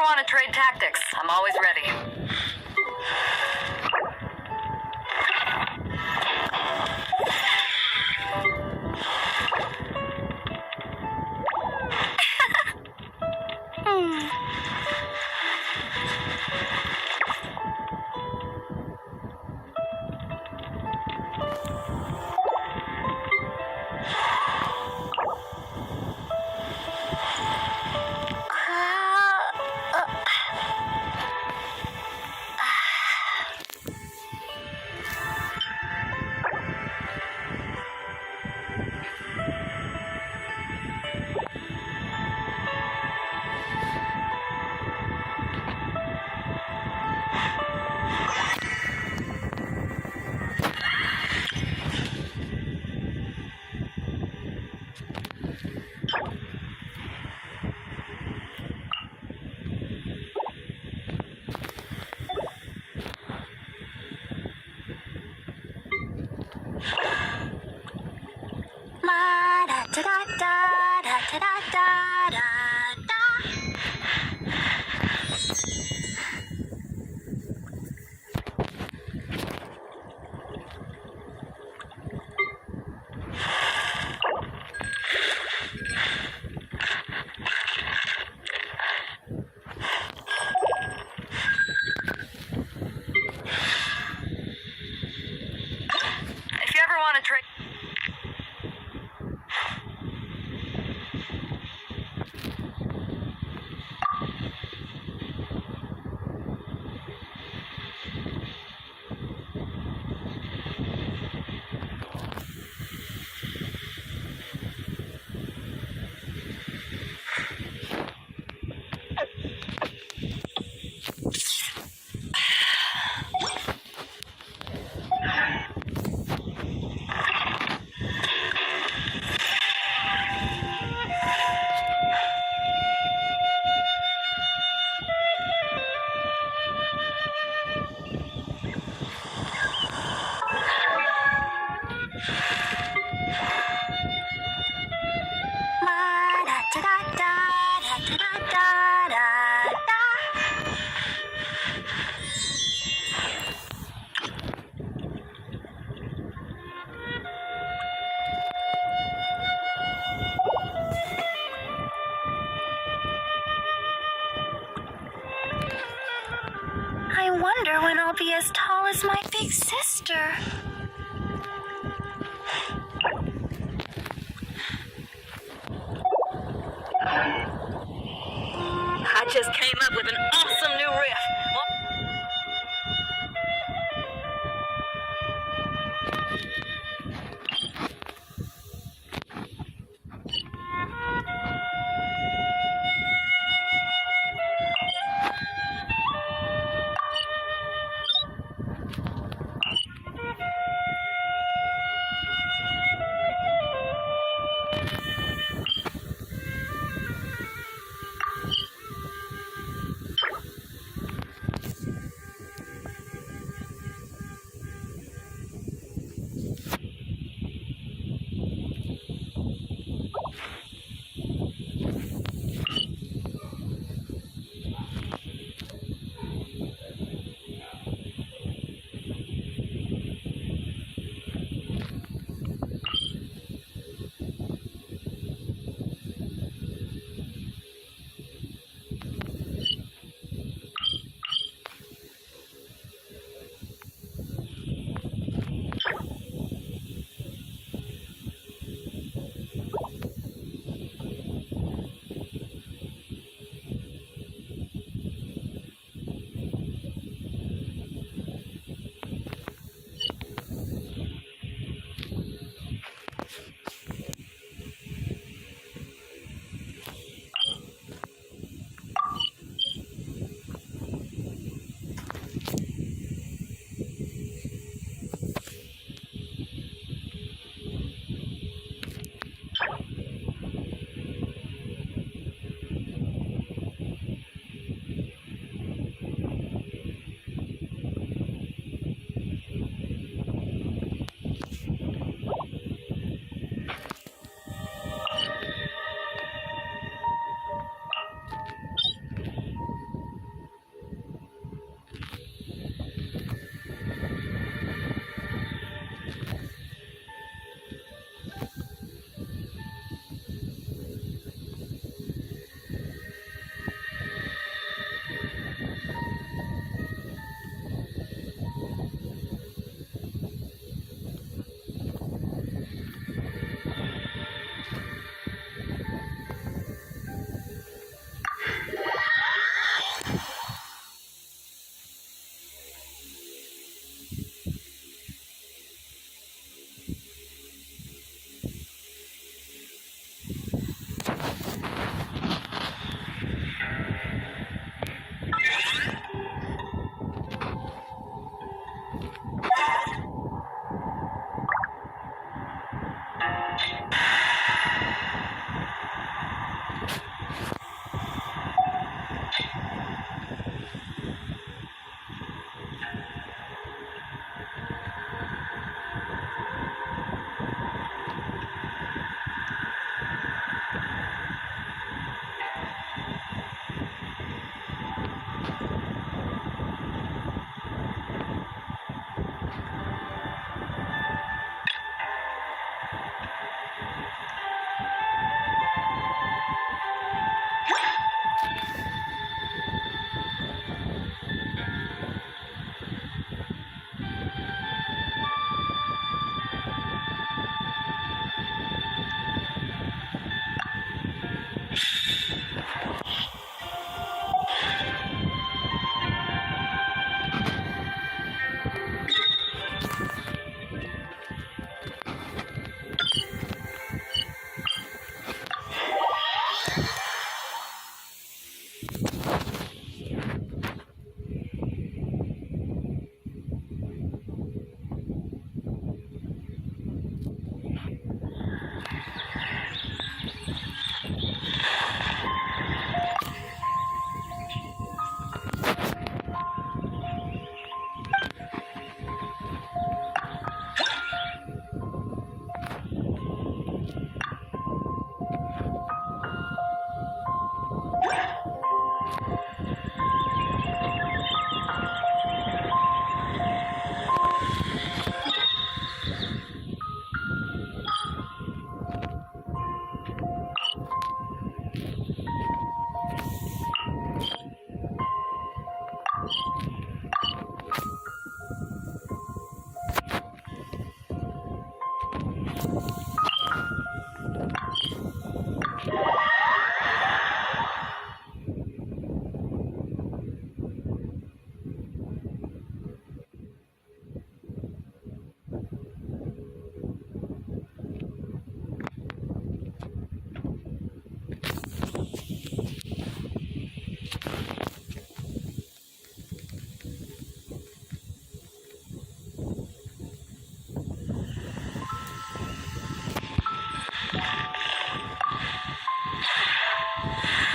want to trade tactics, I'm always ready. I wonder when I'll be as tall as my big sister. I just came up with an awesome new riff.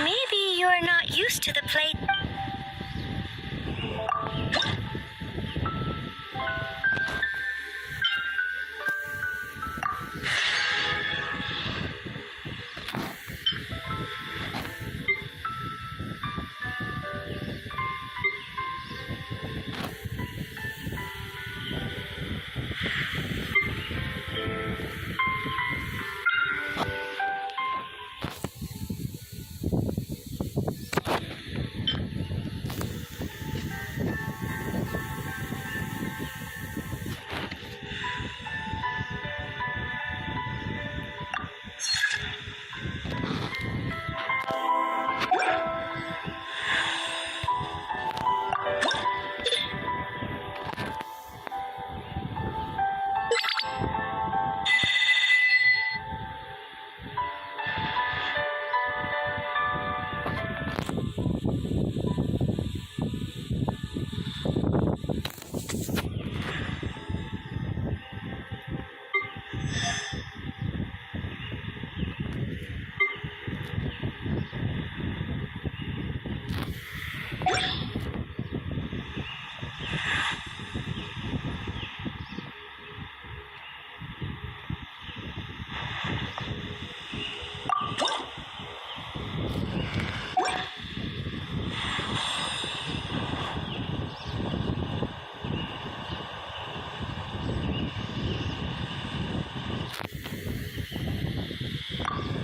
Maybe you're not used to the plate.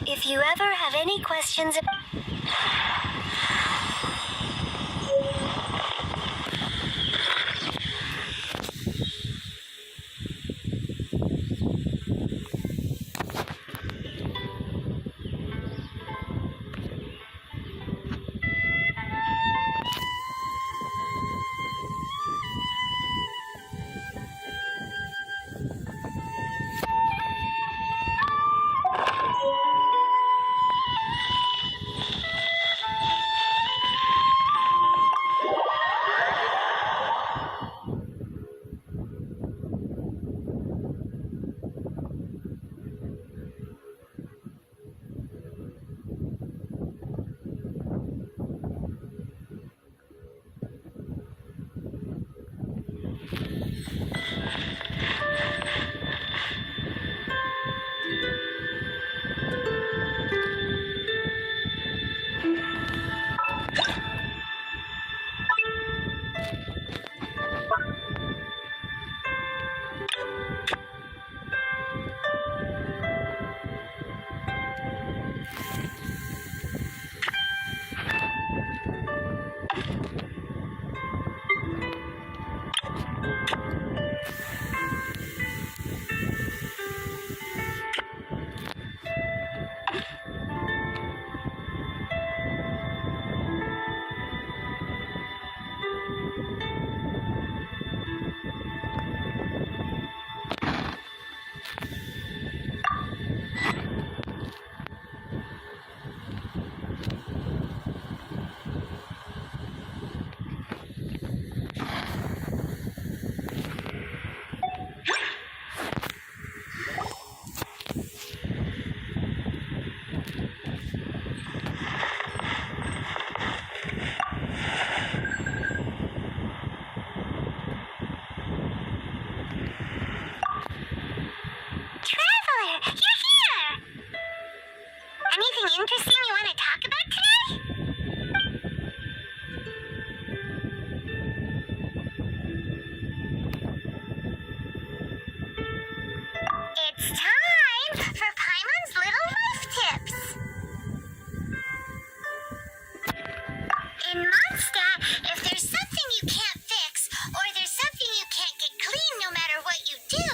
If you ever have any questions Monster, if there's something you can't fix, or there's something you can't get clean no matter what you do,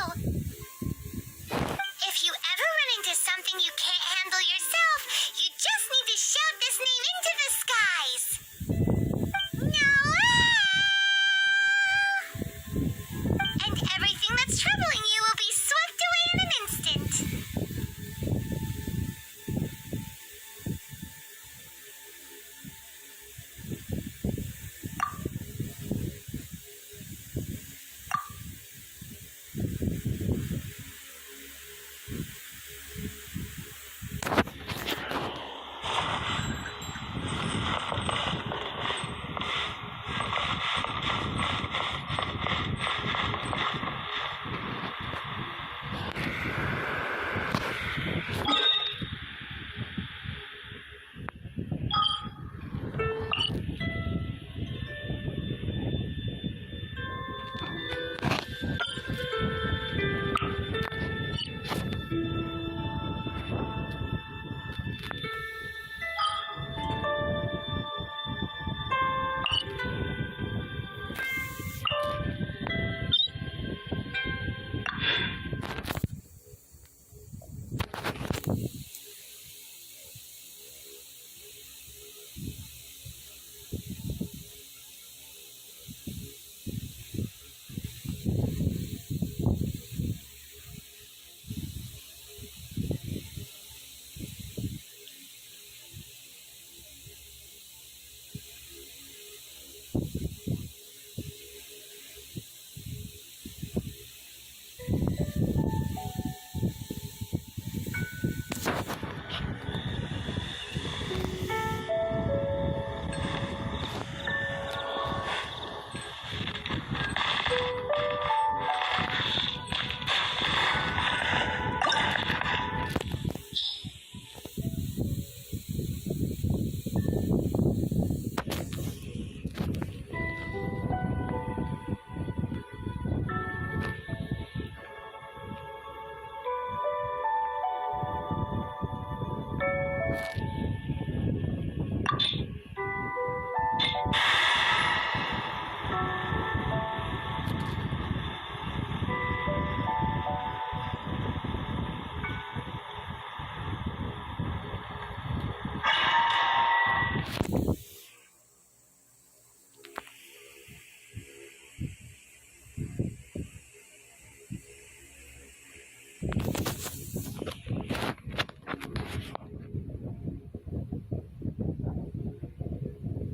if you ever run into something you can't handle yourself, you just need to shout this name into the skies. Noah! And everything that's troubling you will be swept away in an instant.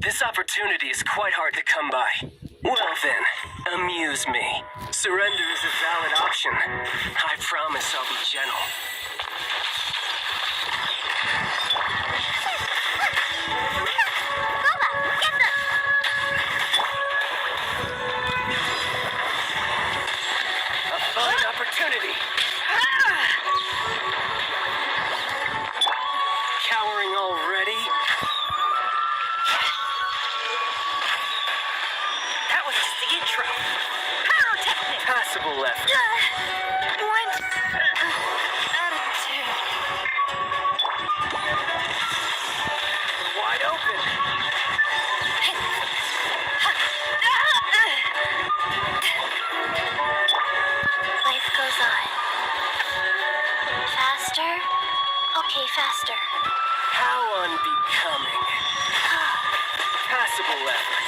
This opportunity is quite hard to come by. Well then, amuse me. Surrender is a valid option. I promise I'll be gentle. A fine opportunity. Cowering already? That was just the intro. Pyrotechnic! Passable effort. What attitude? Wide open. Life goes on. Faster? Okay, faster. How unbecoming. Passable effort.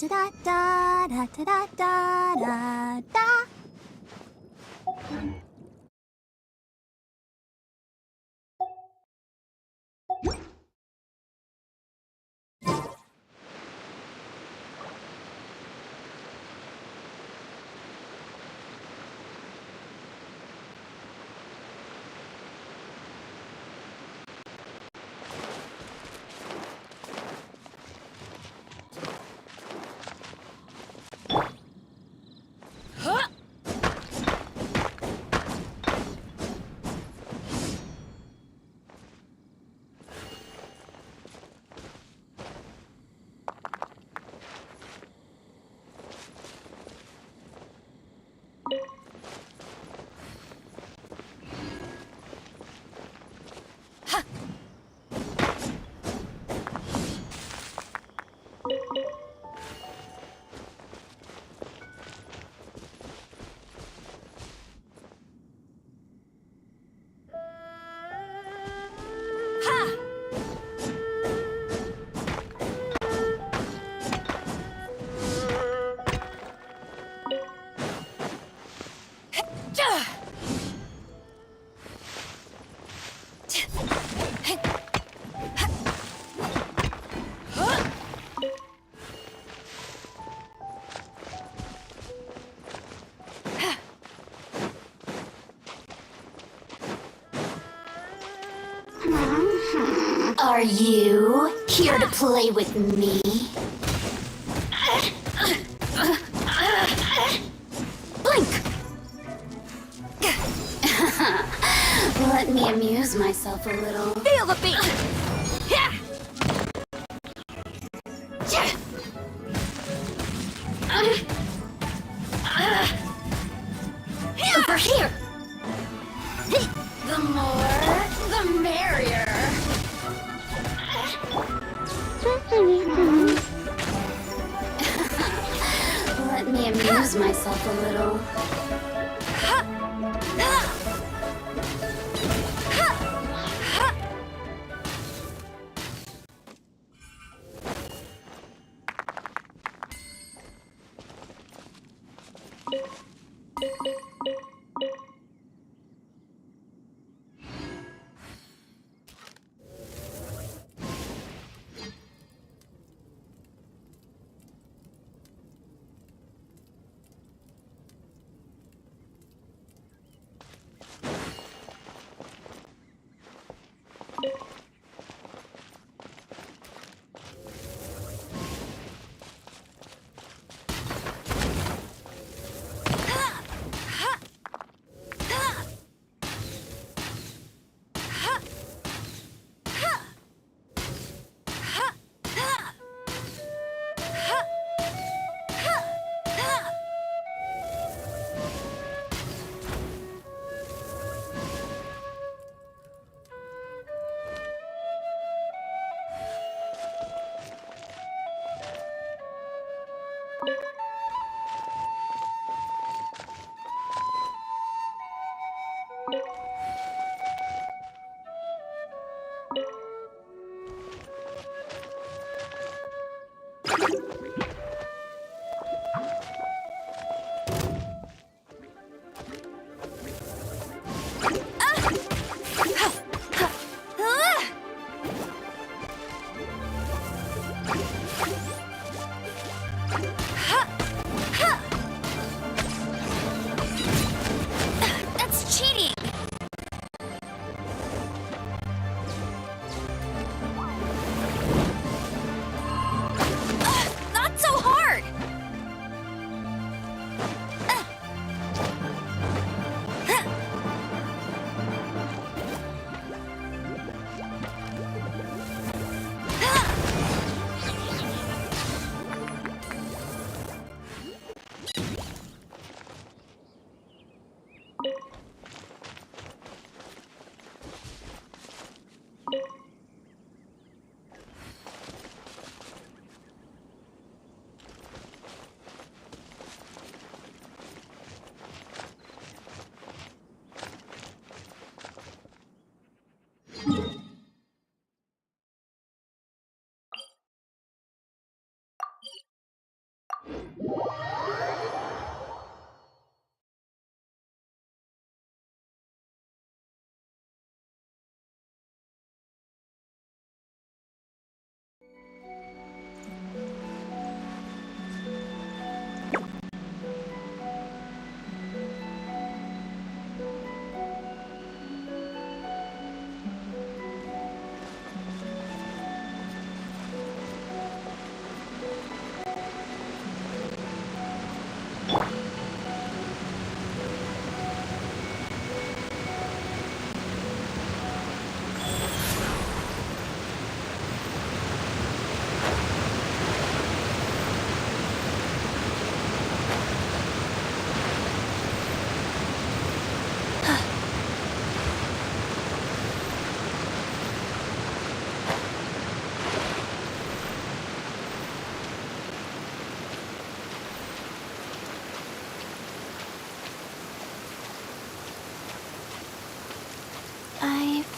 だだだ da da da da da da. Are you here to play with me? Blink! Let me amuse myself a little. Feel the beat! Over here! The more, the merrier. Let me amuse myself a little. That's cheating! Not so hard!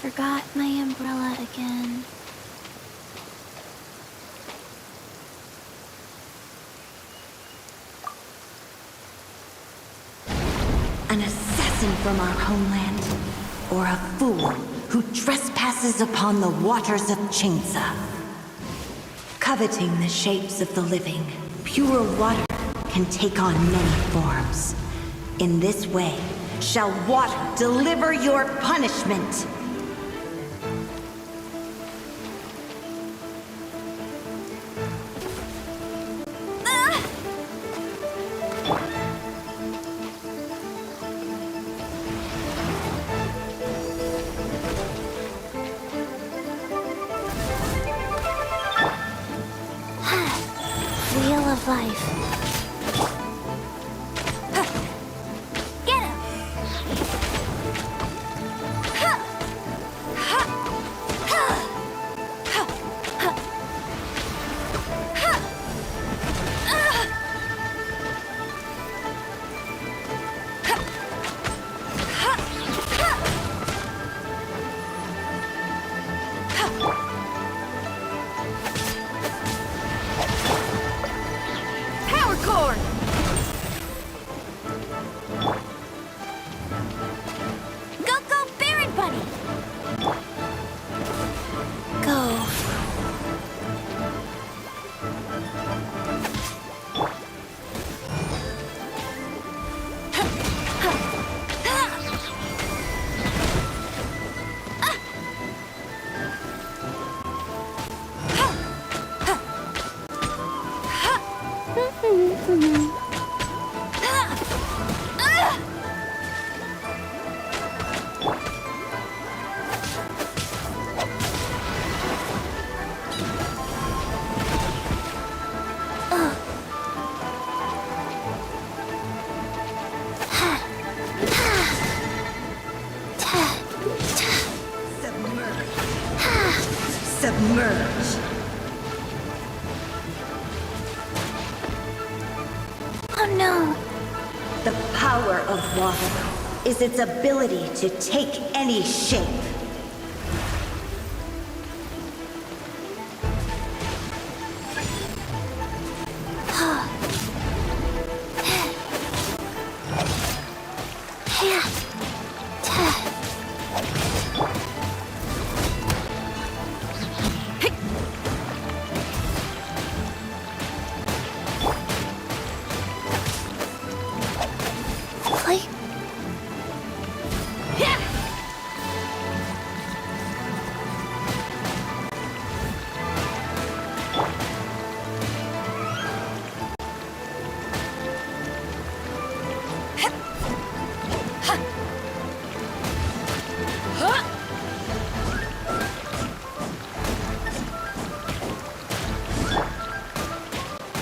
forgot my umbrella again. An assassin from our homeland, or a fool who trespasses upon the waters of Chainsa. Coveting the shapes of the living, pure water can take on many forms. In this way, shall water deliver your punishment. Wheel of life. Get him! Power cord! Go, go, Baron Bunny! Go. Submerge. Oh no. The power of water is its ability to take any shape. Play.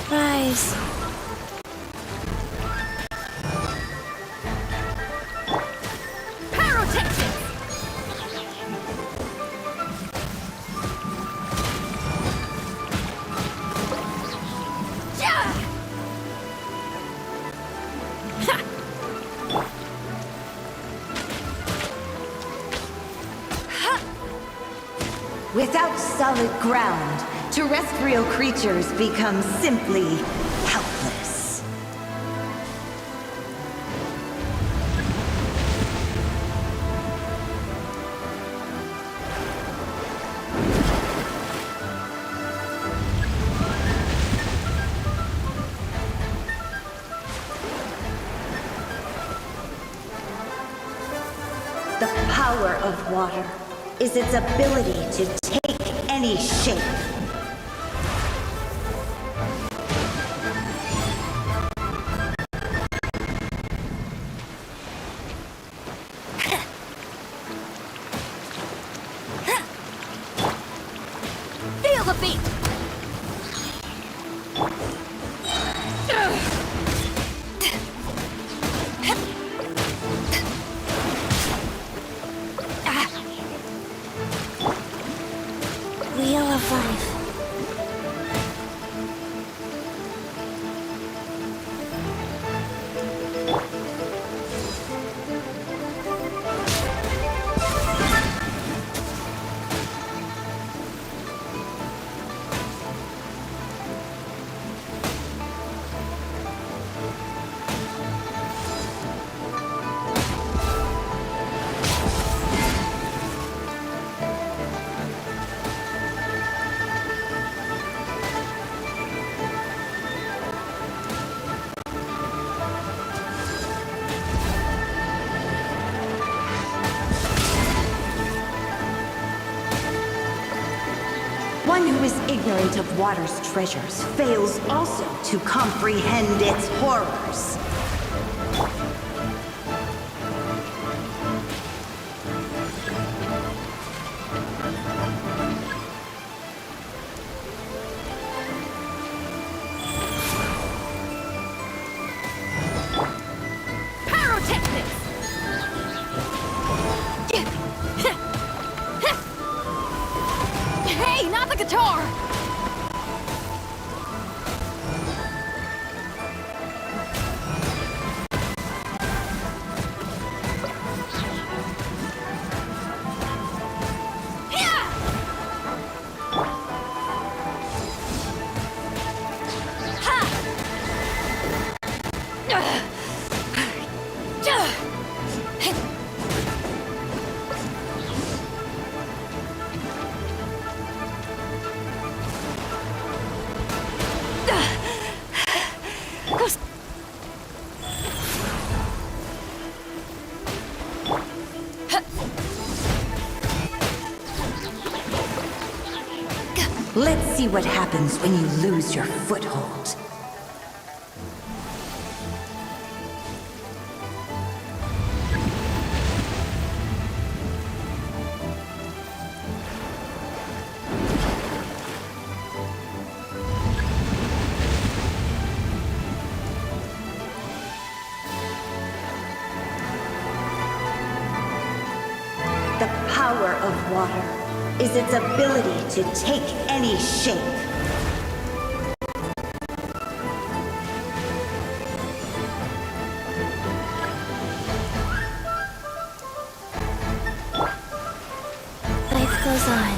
Rise. Pyrotechnics! Yeah! Ha! Without solid ground, terrestrial creatures become simply helpless. The power of water is its ability to take any shape. Feel the beat! Wheel of life. who is ignorant of water's treasures fails also to comprehend its horrors. Hey, not the guitar! Let's see what happens when you lose your foothold. The power of water is its ability to take any shape. Life goes on.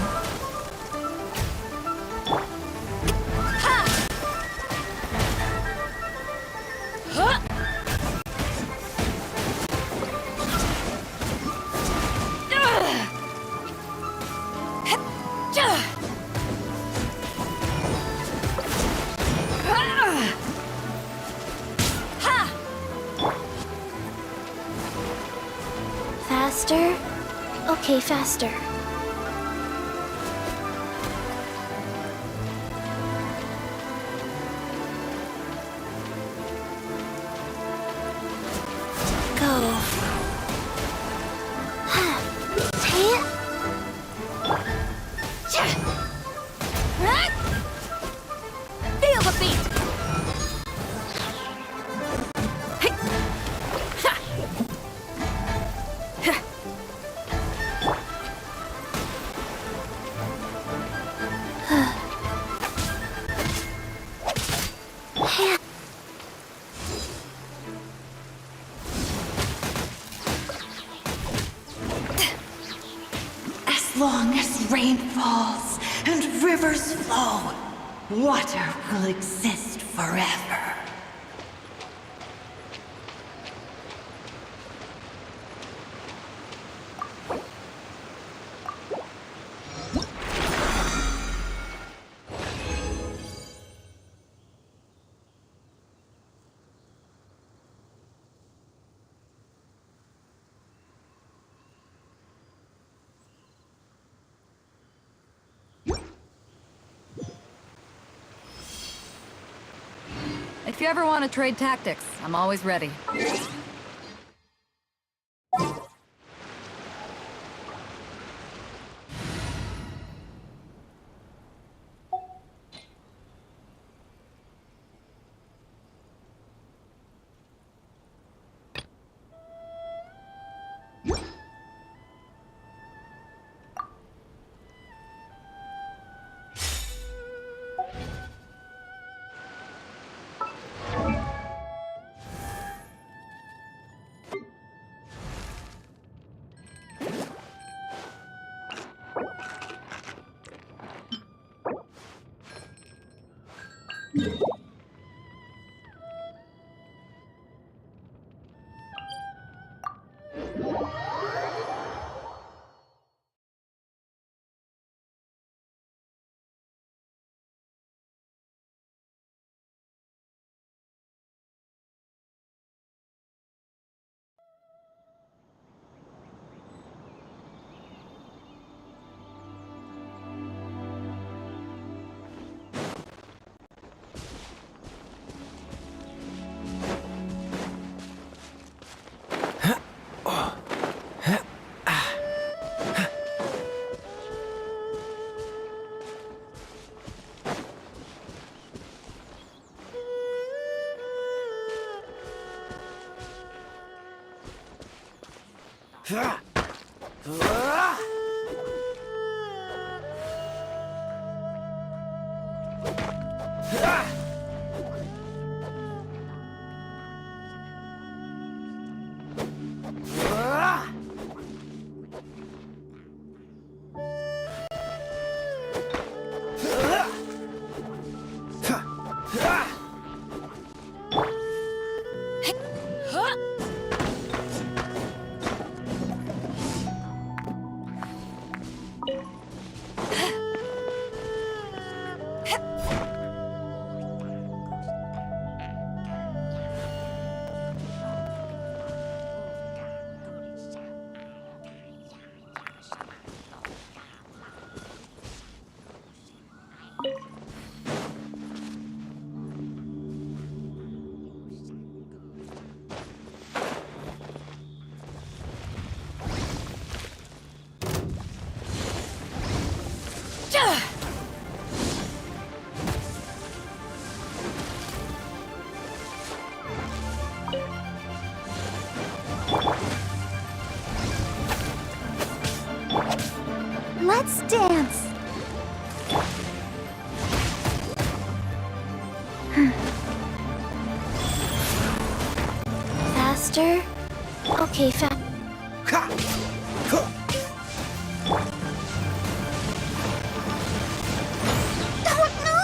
Faster? Okay, faster. Go. Feel the beat! As long as rain falls and rivers flow, water will exist forever. If you ever want to trade tactics, I'm always ready. Let's dance. Faster? Okay, Oh no!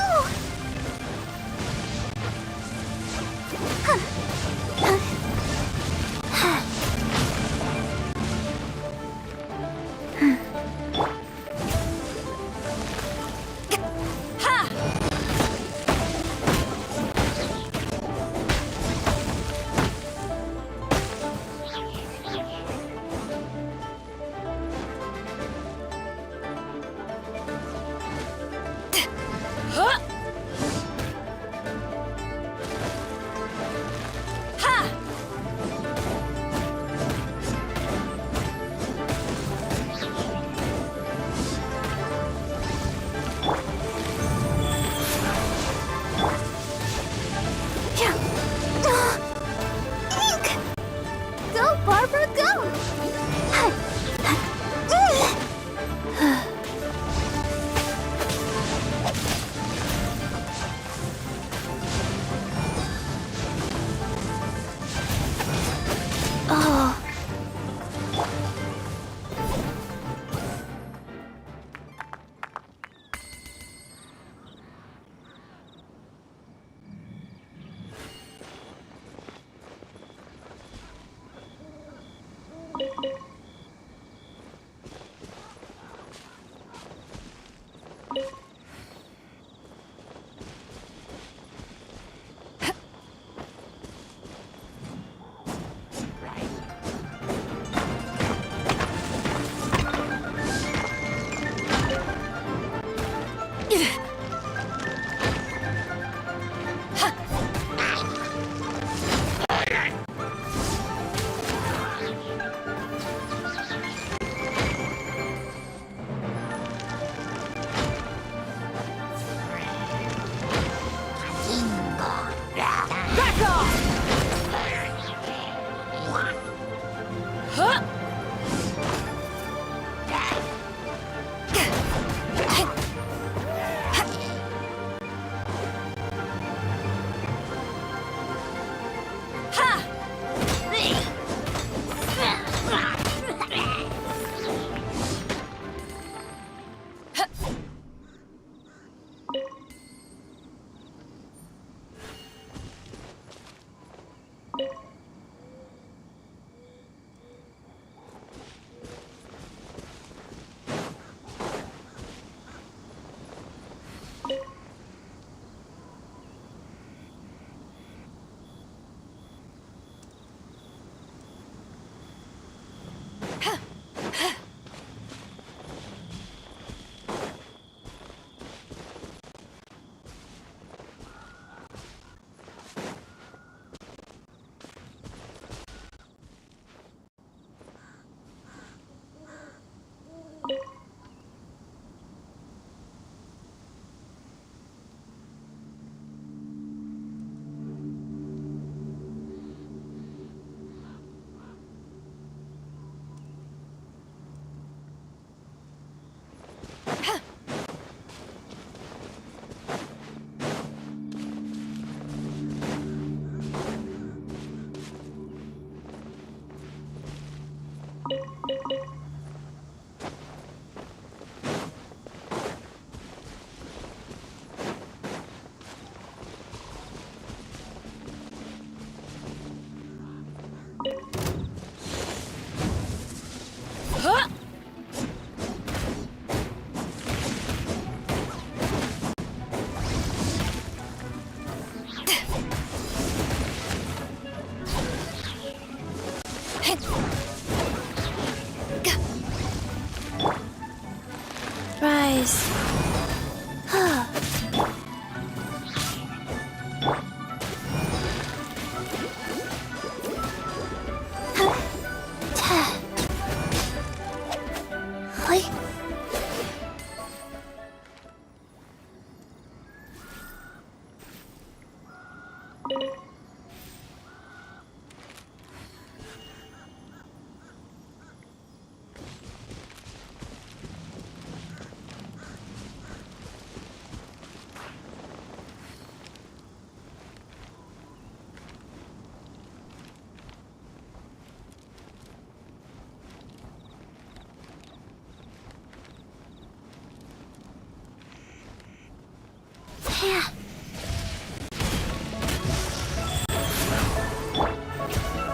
Rise.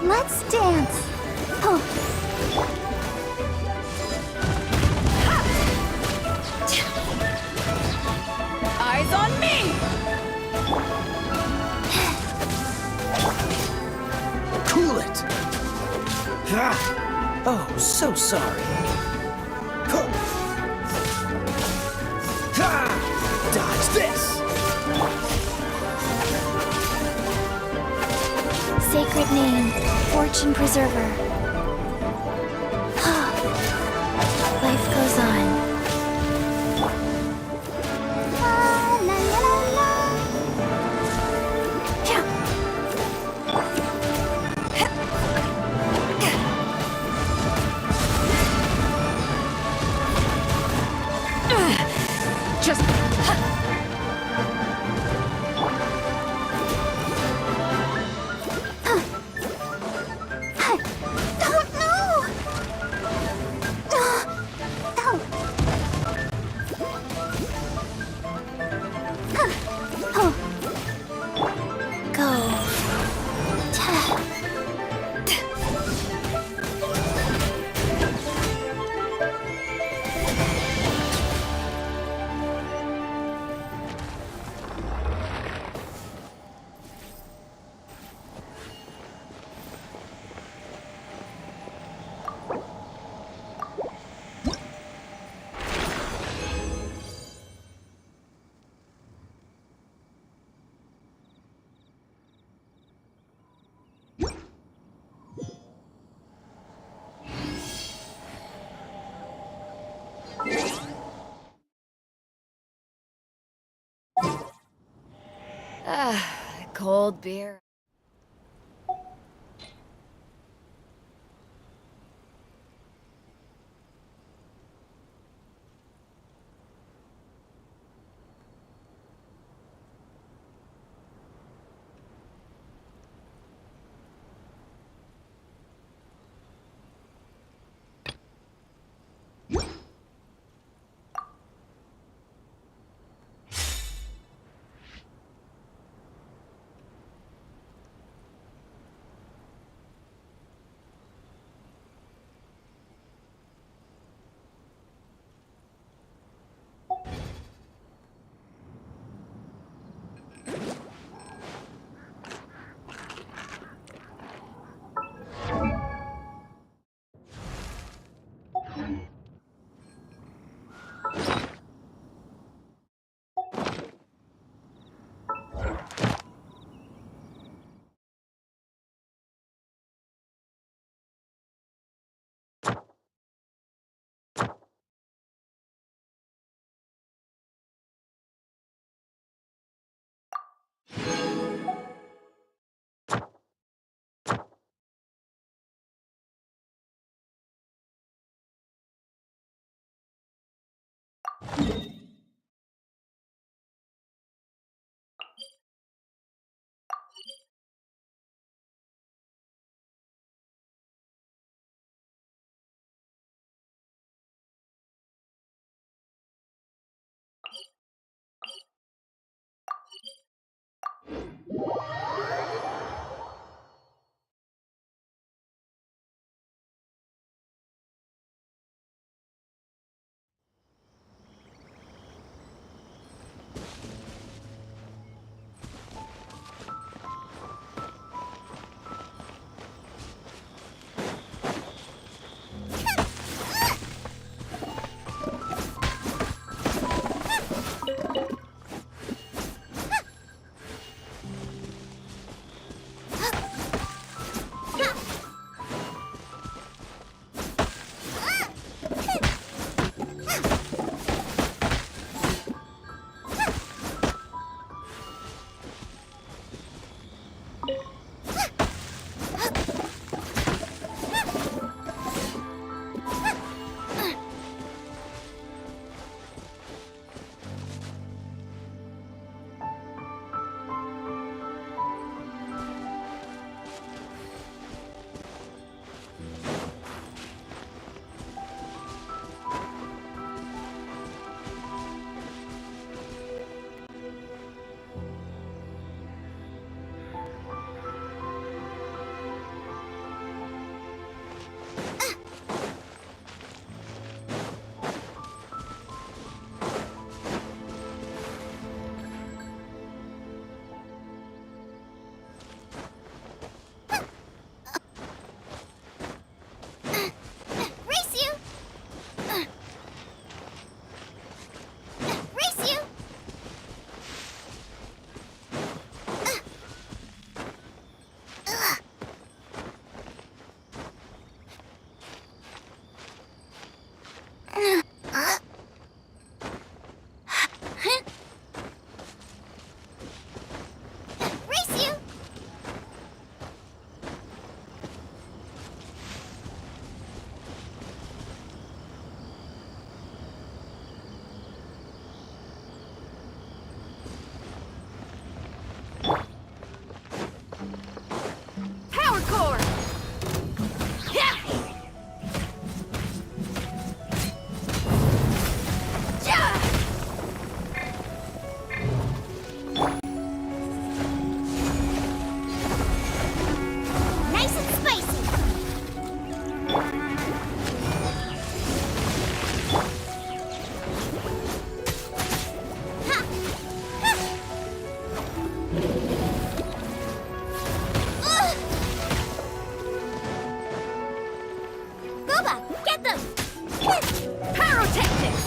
Let's dance. Eyes on me! Cool it! Ah. Oh, so sorry. Huh. Ha! Dodge this! Sacred name, fortune preserver. Life goes on. Just... cold beer. Pyrotechnics!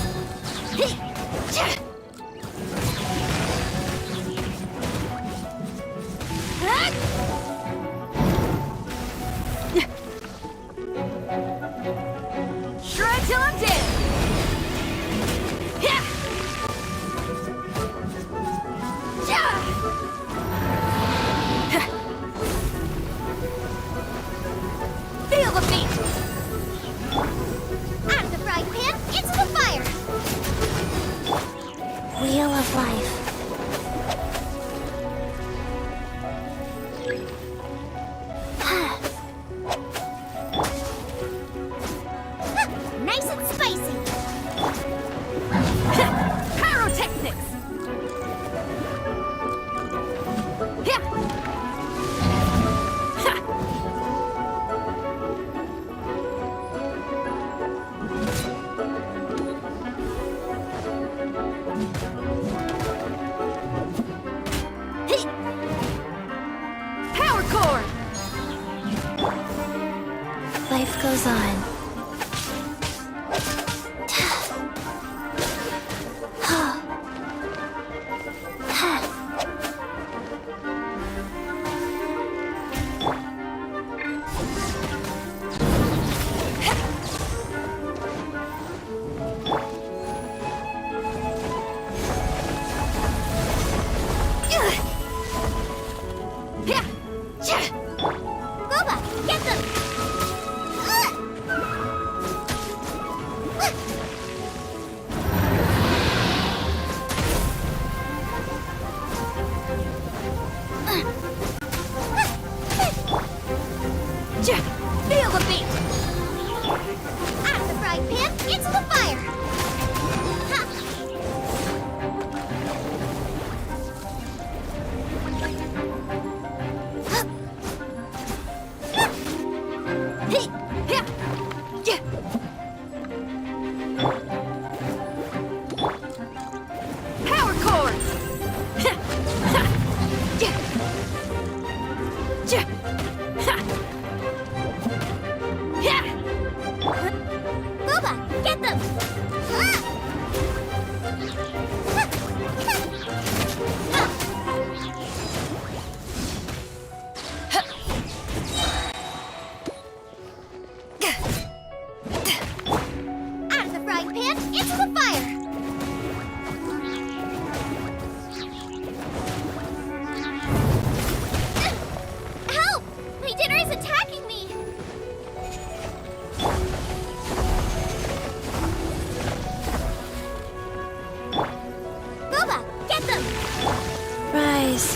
Shred till I'm dead! Feel the beat! Out of the frying pan, into the fire! Wheel of life. Nice and spicy! Pyrotechnics! Power core! Life goes on. Boba, get them! Feel the beat! Out of the frying pan, into the fire! Power core! Boba, get them! Out of the frying pan, into the fire! Help! My dinner is attacking me! Boba, get them! Rise.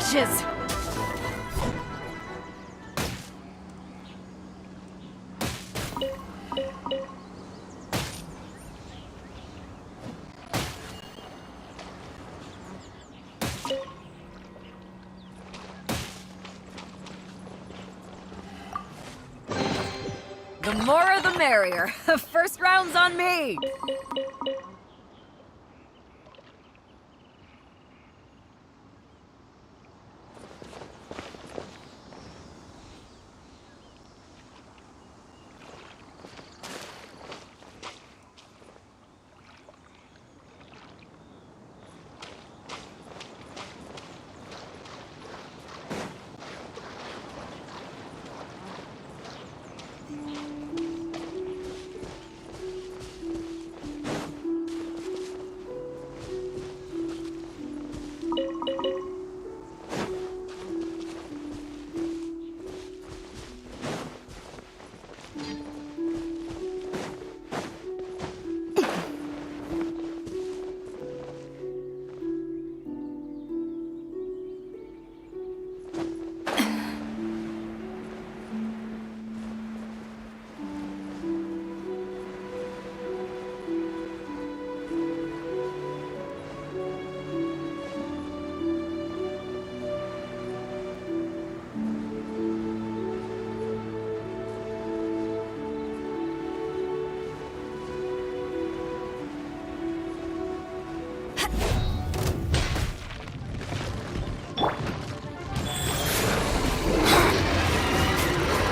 ashes! The more the merrier. First round's on me!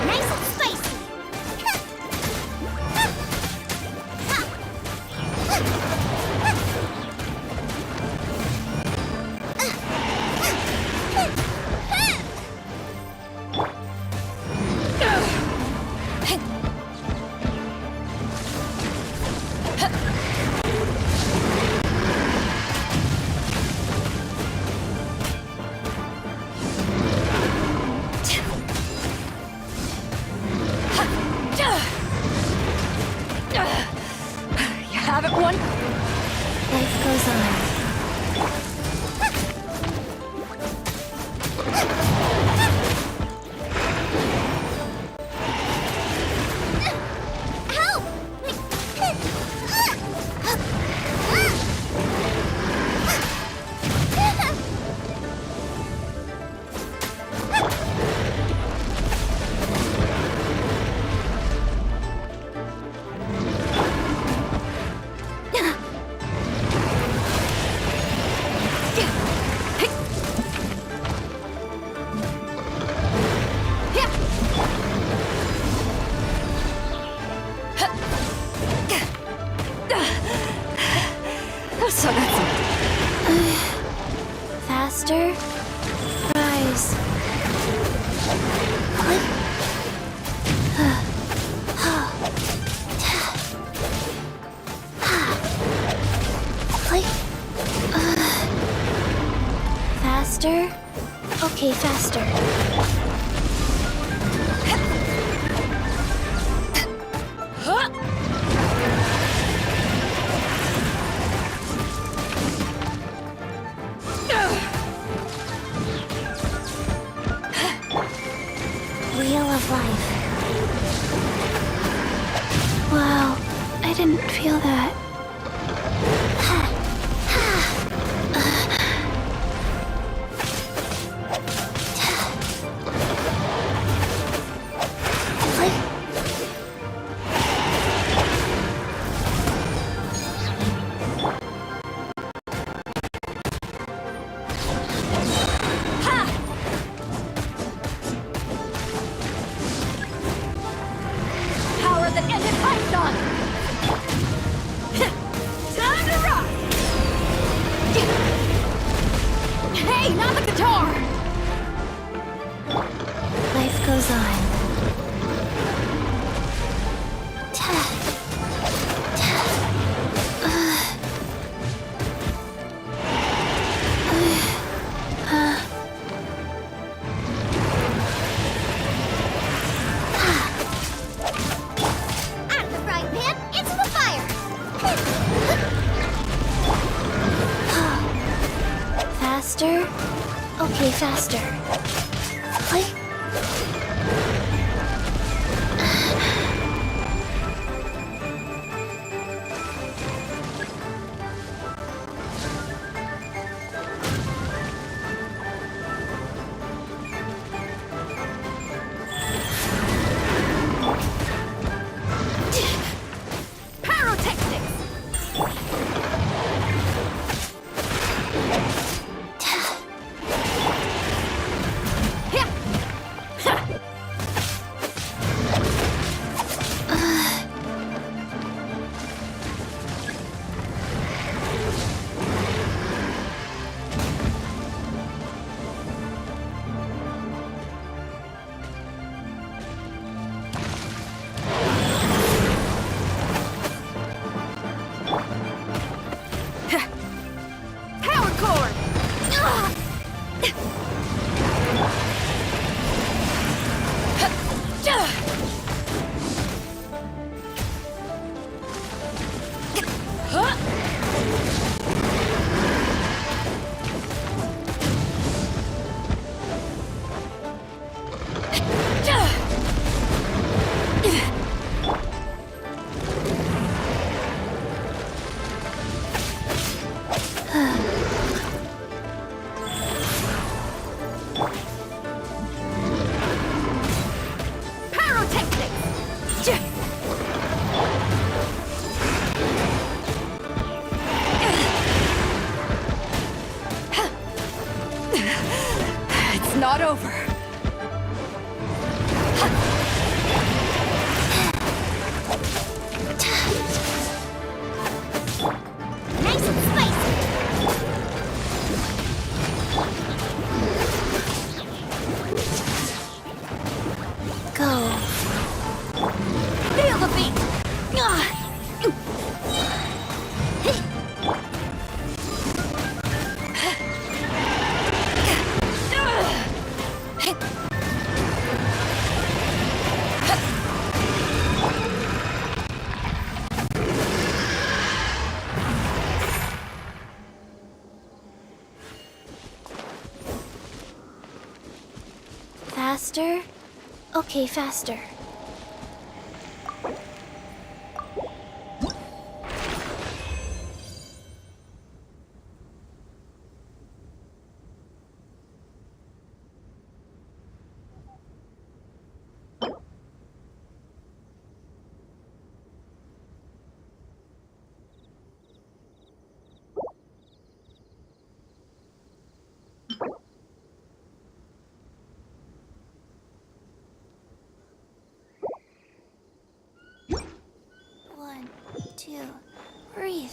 Nice and spicy. You have it, one? Life goes on. Help! So that's it. Faster. Rise. Click. Click. Faster. Okay, faster. Wheel of life. Wow, I didn't feel that. Power that ended Python! Time to rock! Hey, not the guitar! Life goes on. Out of the frying pan, into the fire. Faster. Okay, faster. What? It's not over. Nice and spicy. Go. Feel the beat. Faster? Okay, faster. One, two, breathe.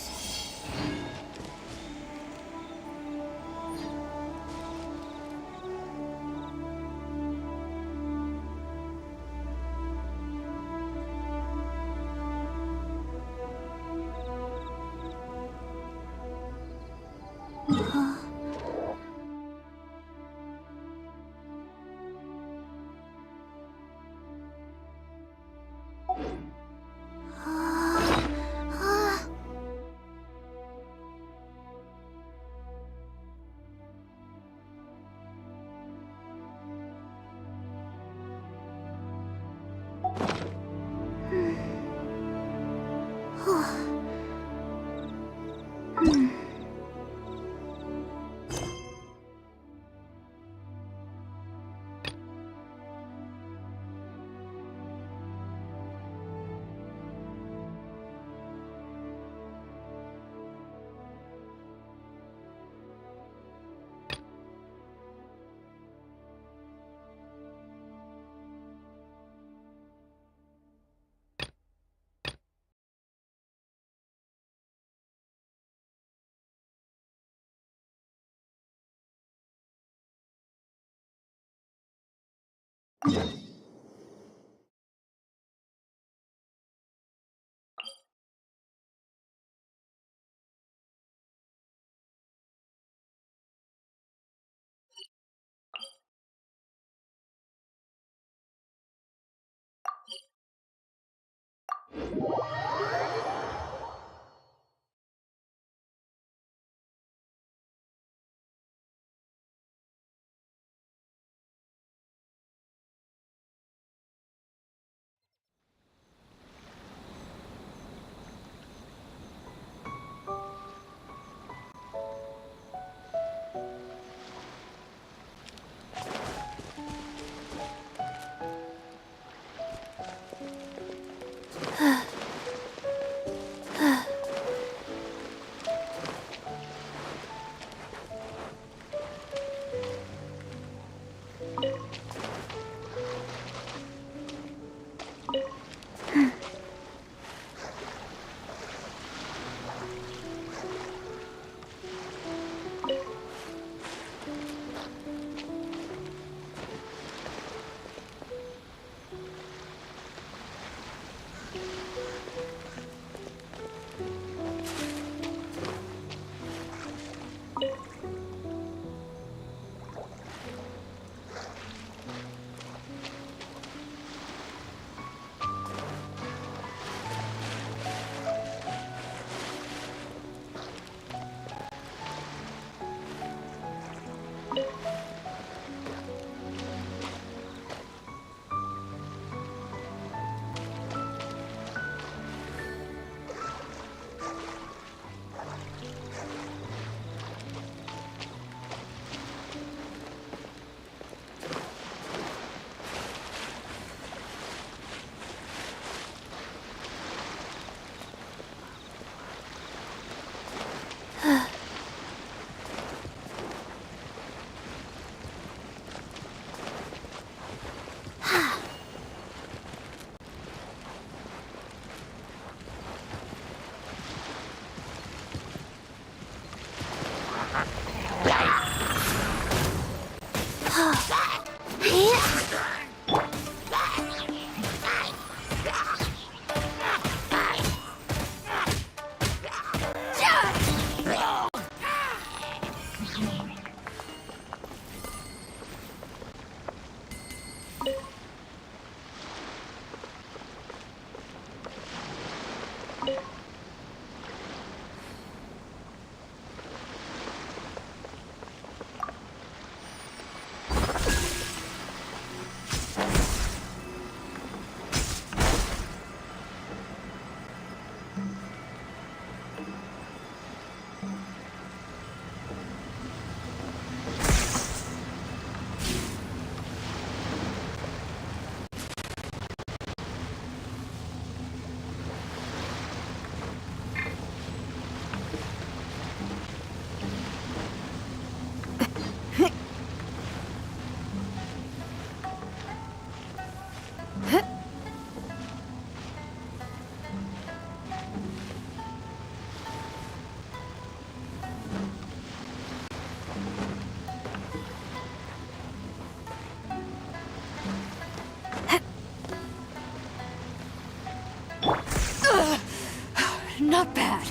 Not bad.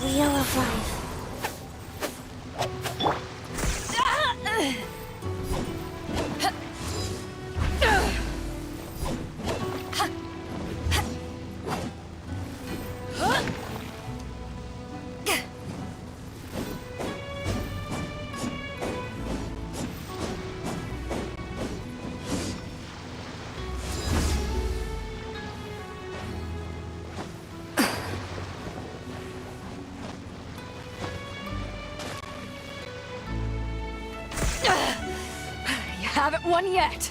Wheel of Life. You haven't won yet.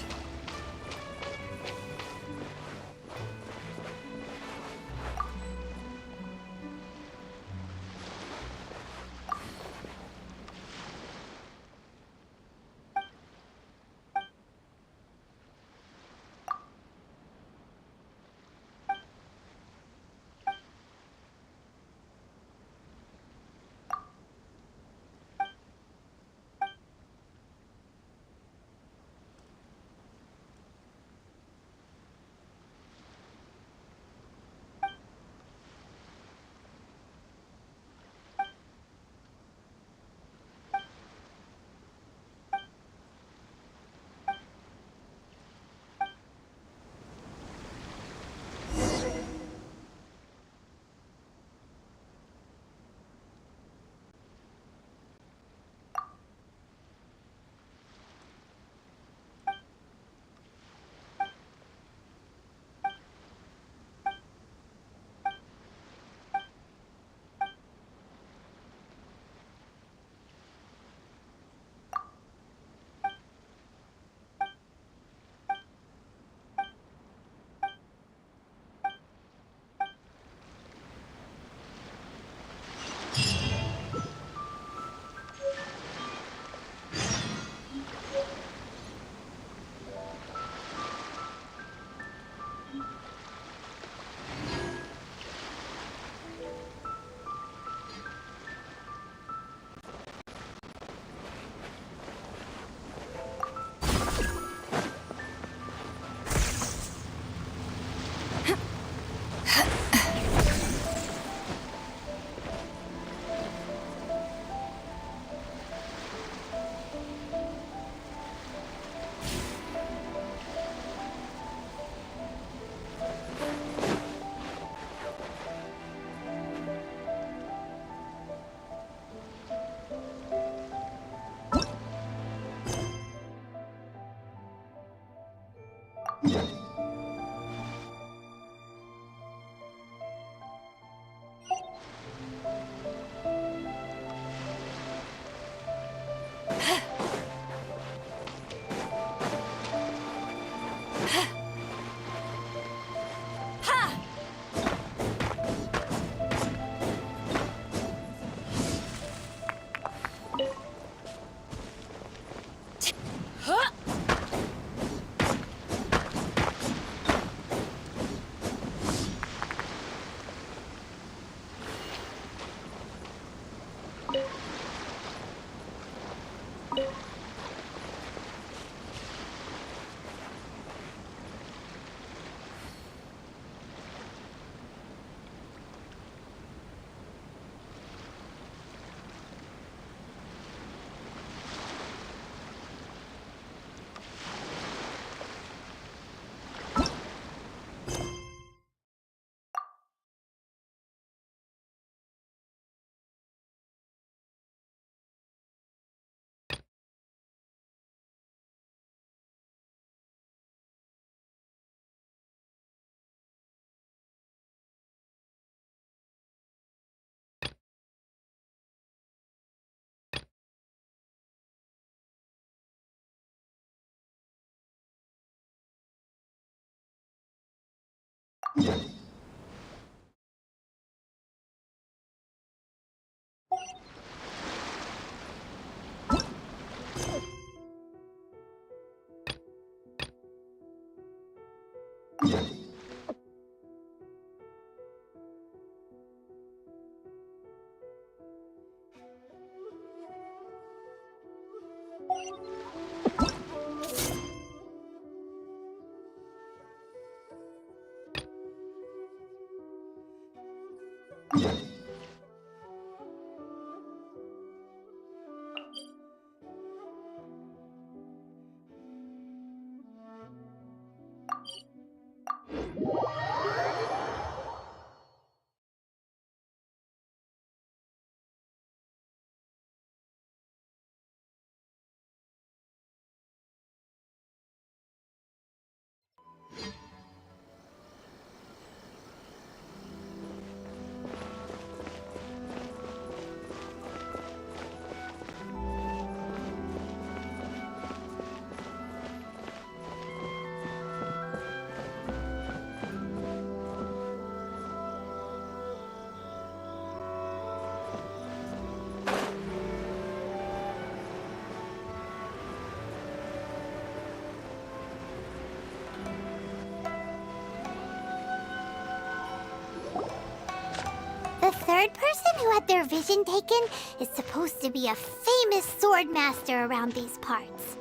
The third person who had their vision taken is supposed to be a famous sword master around these parts.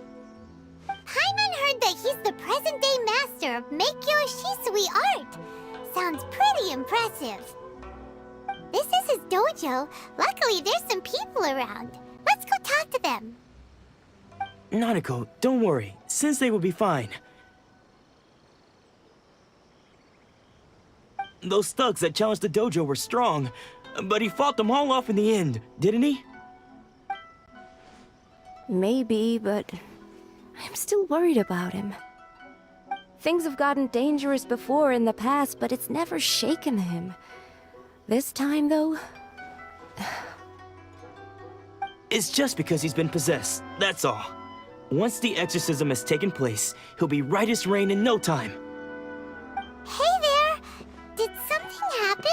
Paimon heard that he's the present-day master of Meikyo Shisui art. Sounds pretty impressive. This is his dojo. Luckily, there's some people around. Let's go talk to them. Nanako, don't worry. Sensei will be fine. Those thugs that challenged the dojo were strong, but he fought them all off in the end, didn't he? Maybe, but I'm still worried about him. Things have gotten dangerous before in the past, but it's never shaken him. This time, though... It's just because he's been possessed, that's all. Once the exorcism has taken place, he'll be right as rain in no time. Hey there! Did something happen?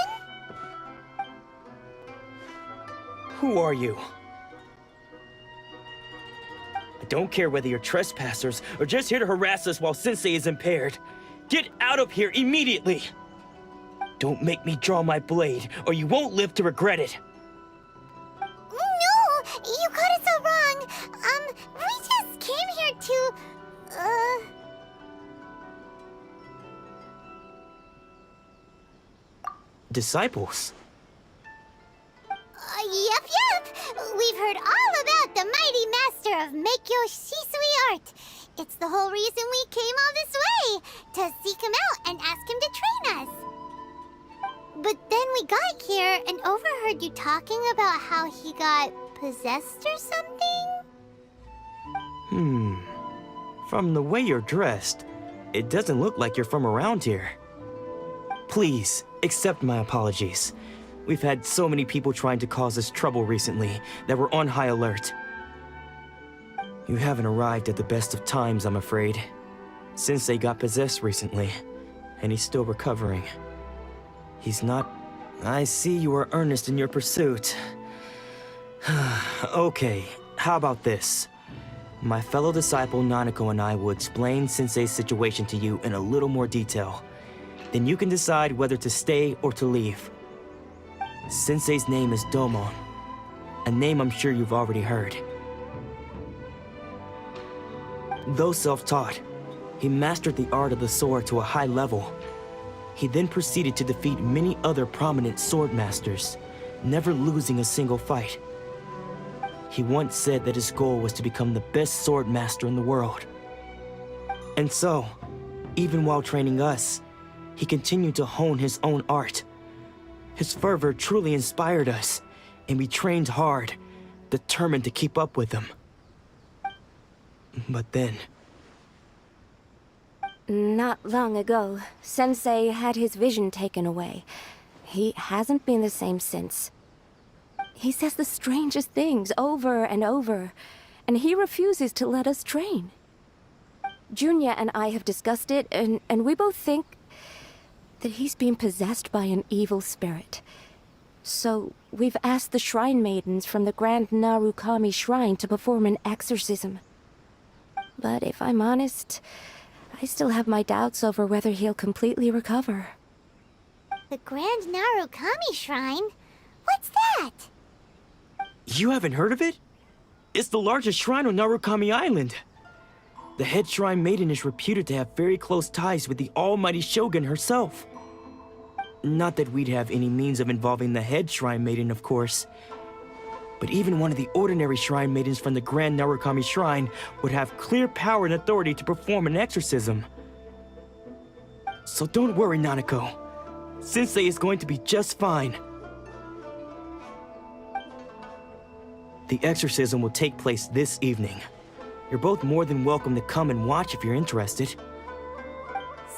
Who are you? I don't care whether you're trespassers or just here to harass us while Sensei is impaired. Get out of here immediately! Don't make me draw my blade, or you won't live to regret it. No! You got it so wrong! We just came here to... Disciples? Yep! We've heard all about the mighty master of Meikyo Shisui art. It's the whole reason we came all this way, to seek him out and ask him to train us. But then we got here and overheard you talking about how he got possessed or something? From the way you're dressed, it doesn't look like you're from around here. Please, accept my apologies. We've had so many people trying to cause us trouble recently that we're on high alert. You haven't arrived at the best of times, I'm afraid. Sensei got possessed recently, and he's still recovering. He's not... I see you are earnest in your pursuit. Okay, how about this? My fellow disciple Nanako and I will explain Sensei's situation to you in a little more detail. Then you can decide whether to stay or to leave. Sensei's name is Domon, a name I'm sure you've already heard. Though self-taught, he mastered the art of the sword to a high level. He then proceeded to defeat many other prominent sword masters, never losing a single fight. He once said that his goal was to become the best sword master in the world. And so, even while training us, he continued to hone his own art. His fervor truly inspired us, and we trained hard, determined to keep up with him. But then... Not long ago, Sensei had his vision taken away. He hasn't been the same since. He says the strangest things over and over, and he refuses to let us train. Junya and I have discussed it, and we both think... that he's being possessed by an evil spirit. So, we've asked the shrine maidens from the Grand Narukami Shrine to perform an exorcism. But if I'm honest, I still have my doubts over whether he'll completely recover. The Grand Narukami Shrine? What's that? You haven't heard of it? It's the largest shrine on Narukami Island. The head shrine maiden is reputed to have very close ties with the almighty Shogun herself. Not that we'd have any means of involving the head shrine maiden, of course. But even one of the ordinary shrine maidens from the Grand Narukami Shrine would have clear power and authority to perform an exorcism. So don't worry, Nanako. Sensei is going to be just fine. The exorcism will take place this evening. You're both more than welcome to come and watch if you're interested.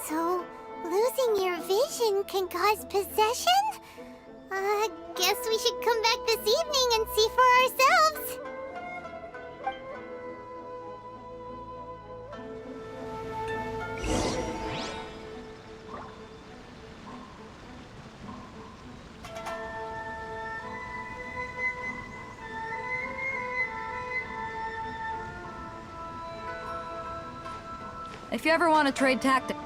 So, losing your vision can cause possession? Guess we should come back this evening and see for ourselves. If you ever want to trade tactics.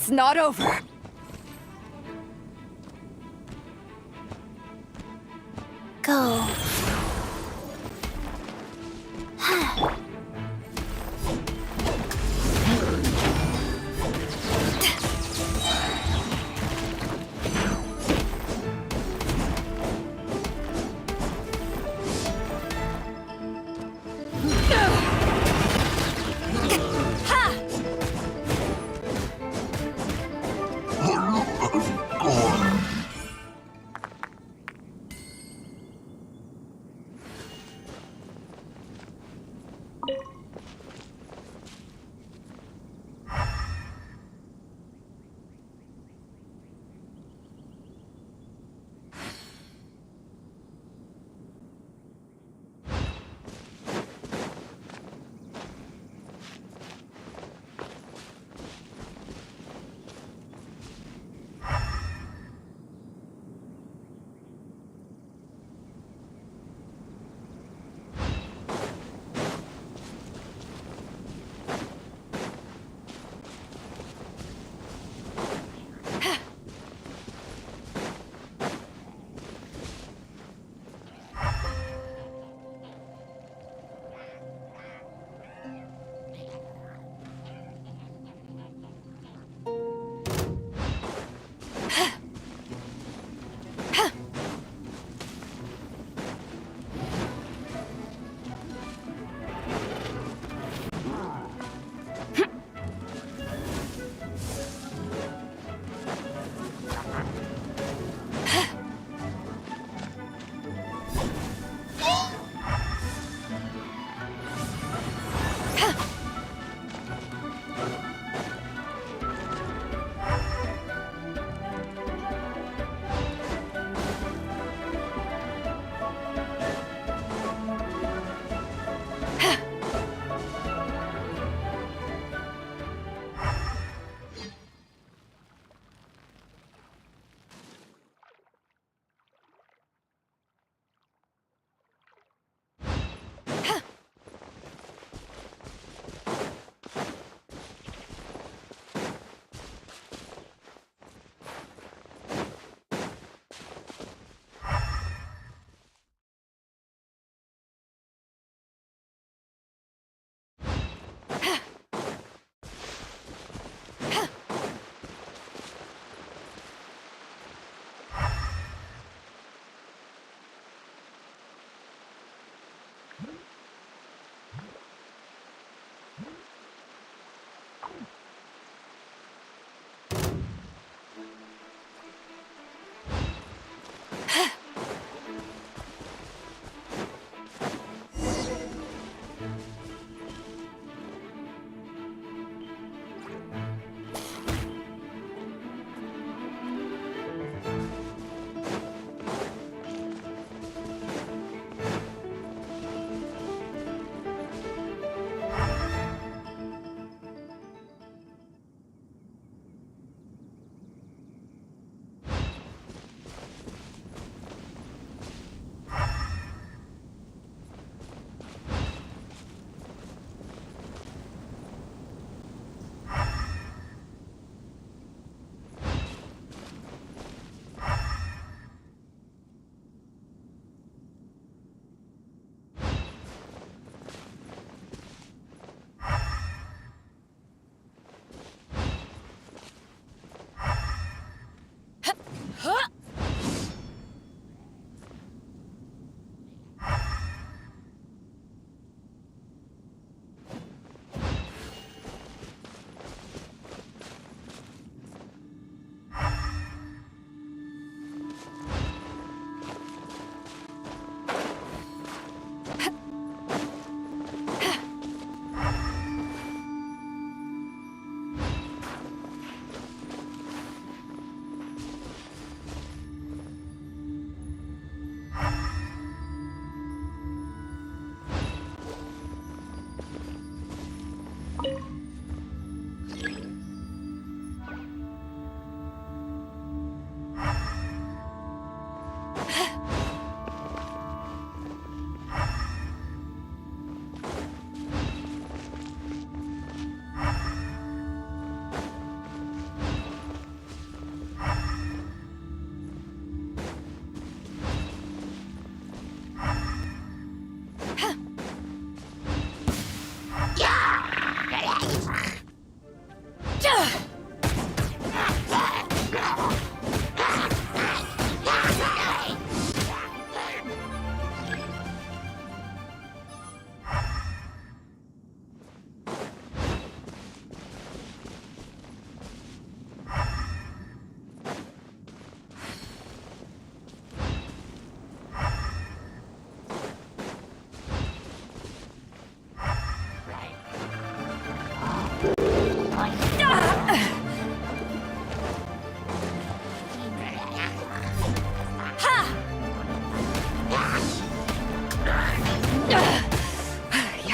It's not over. Go.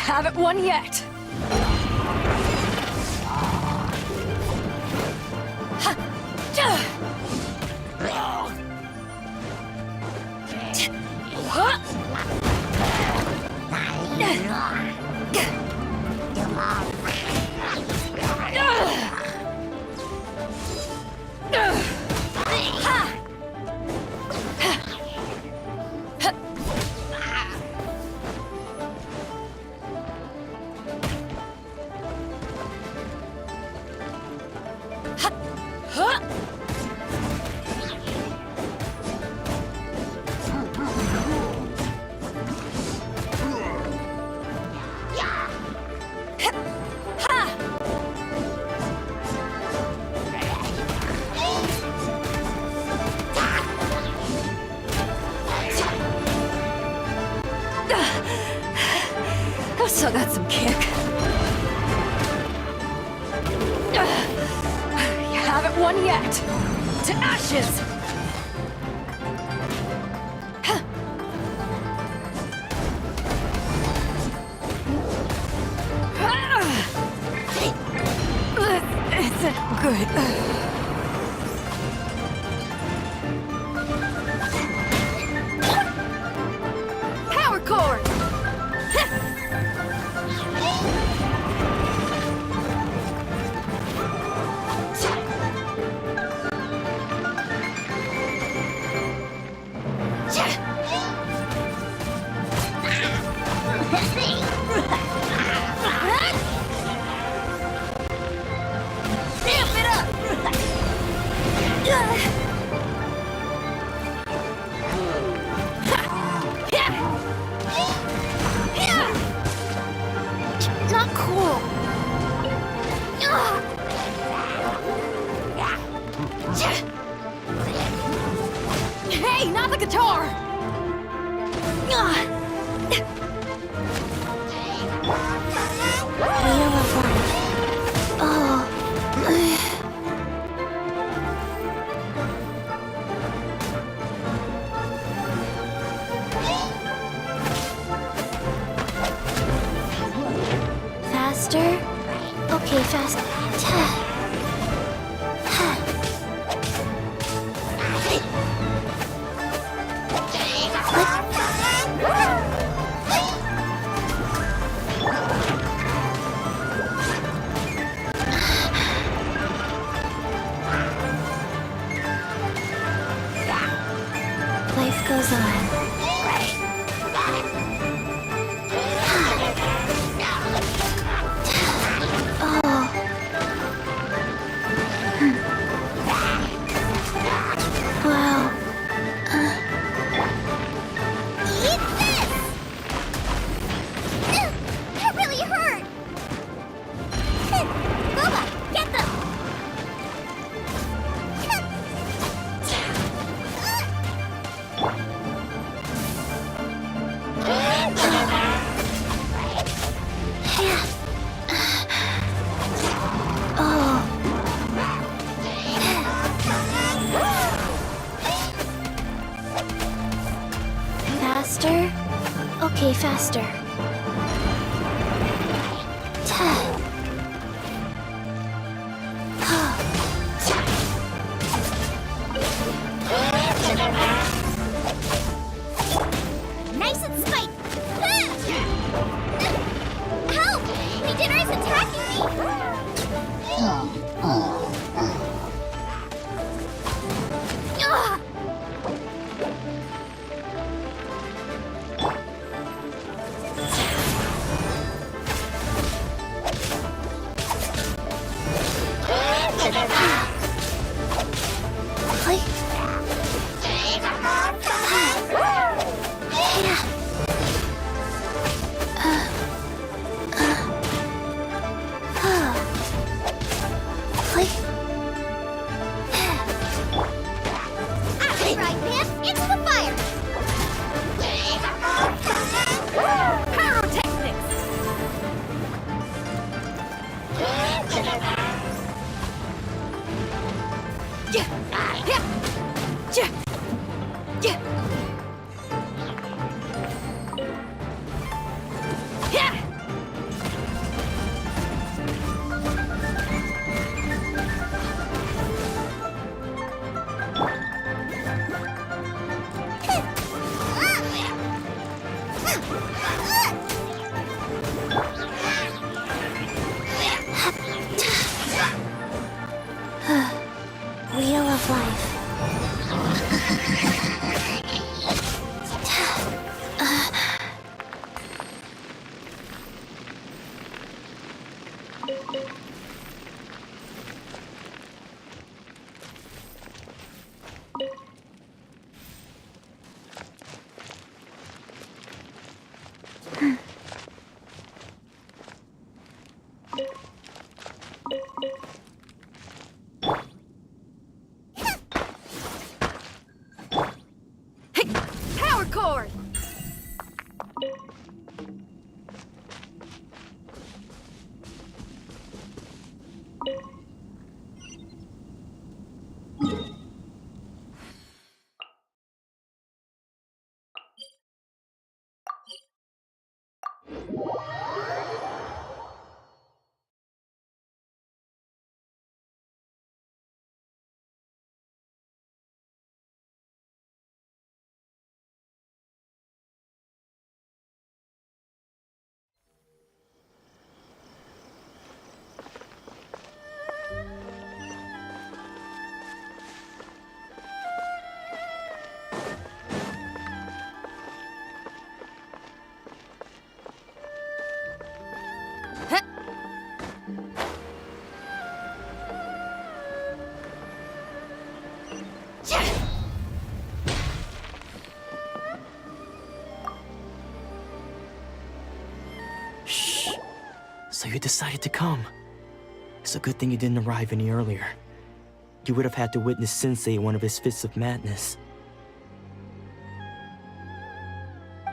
haven't won yet. I've still got some kick. You haven't won yet. To ashes! This isn't good. Power cord! Not cool. Hey, not the guitar! Faster? Okay, faster. Life goes on. Wow. Eat this! That really hurt! Boba, get them! Faster? Okay, faster. Nice and spike! Help! My dinner is attacking me! Power cord! Shh. So you decided to come. It's a good thing you didn't arrive any earlier. You would have had to witness Sensei in one of his fits of madness.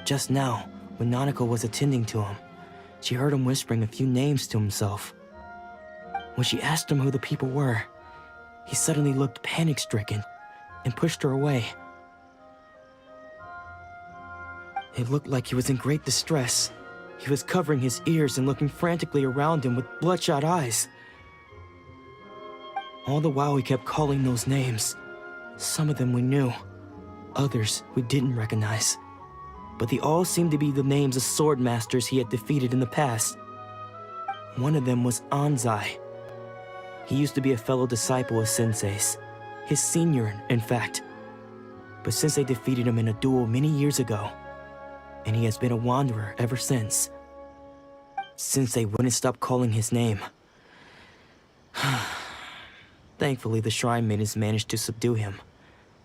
Just now, when Nanako was attending to him, she heard him whispering a few names to himself. When she asked him who the people were, he suddenly looked panic-stricken and pushed her away. It looked like he was in great distress. He was covering his ears and looking frantically around him with bloodshot eyes. All the while he kept calling those names. Some of them we knew, others we didn't recognize. But they all seemed to be the names of sword masters he had defeated in the past. One of them was Anzai. He used to be a fellow disciple of Sensei's, his senior, in fact. But Sensei defeated him in a duel many years ago, and he has been a wanderer ever since. Sensei wouldn't stop calling his name. Thankfully, the shrine maidens managed to subdue him,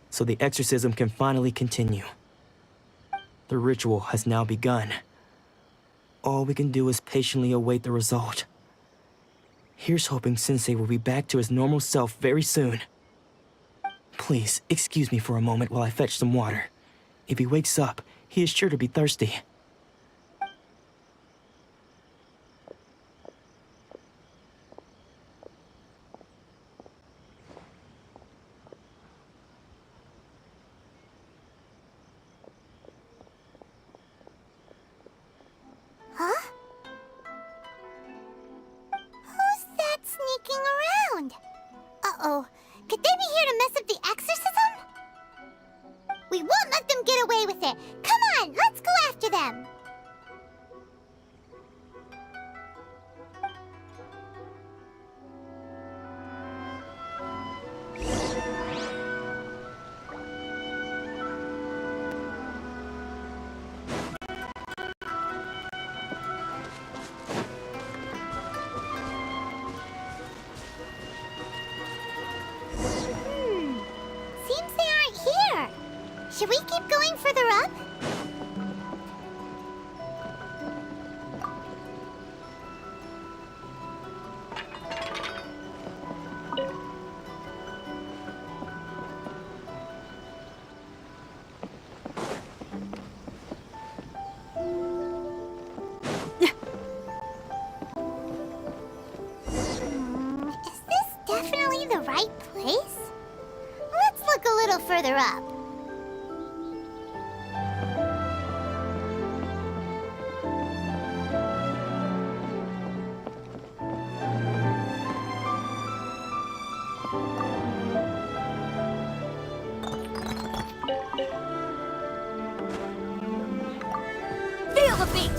so the exorcism can finally continue. The ritual has now begun. All we can do is patiently await the result. Here's hoping Sensei will be back to his normal self very soon. Please, excuse me for a moment while I fetch some water. If he wakes up, he is sure to be thirsty. Huh? Who's that sneaking around? Uh-oh. Could they be here to mess up the exorcism? We won't let them get away with it. Come on, let's go after them. Seems they aren't here. Should we keep going further up? Is this definitely the right place? Let's look a little further up. Feel the beat!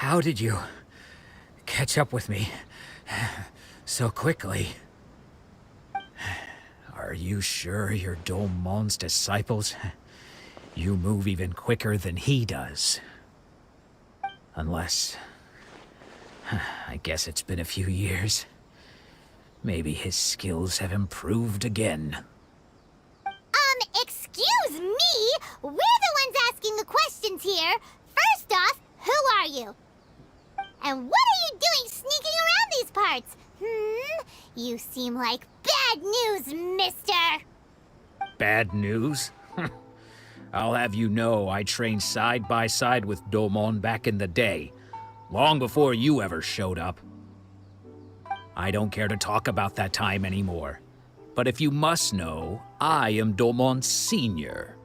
How did you catch up with me so quickly? Are you sure you're Domon's disciples? You move even quicker than he does. Unless... I guess it's been a few years. Maybe his skills have improved again. Excuse me? We're the ones asking the questions here. First off, who are you? And what are you doing sneaking around these parts? You seem like bad news, mister! Bad news? I'll have you know I trained side by side with Domon back in the day, long before you ever showed up. I don't care to talk about that time anymore. But if you must know, I am Domon's senior.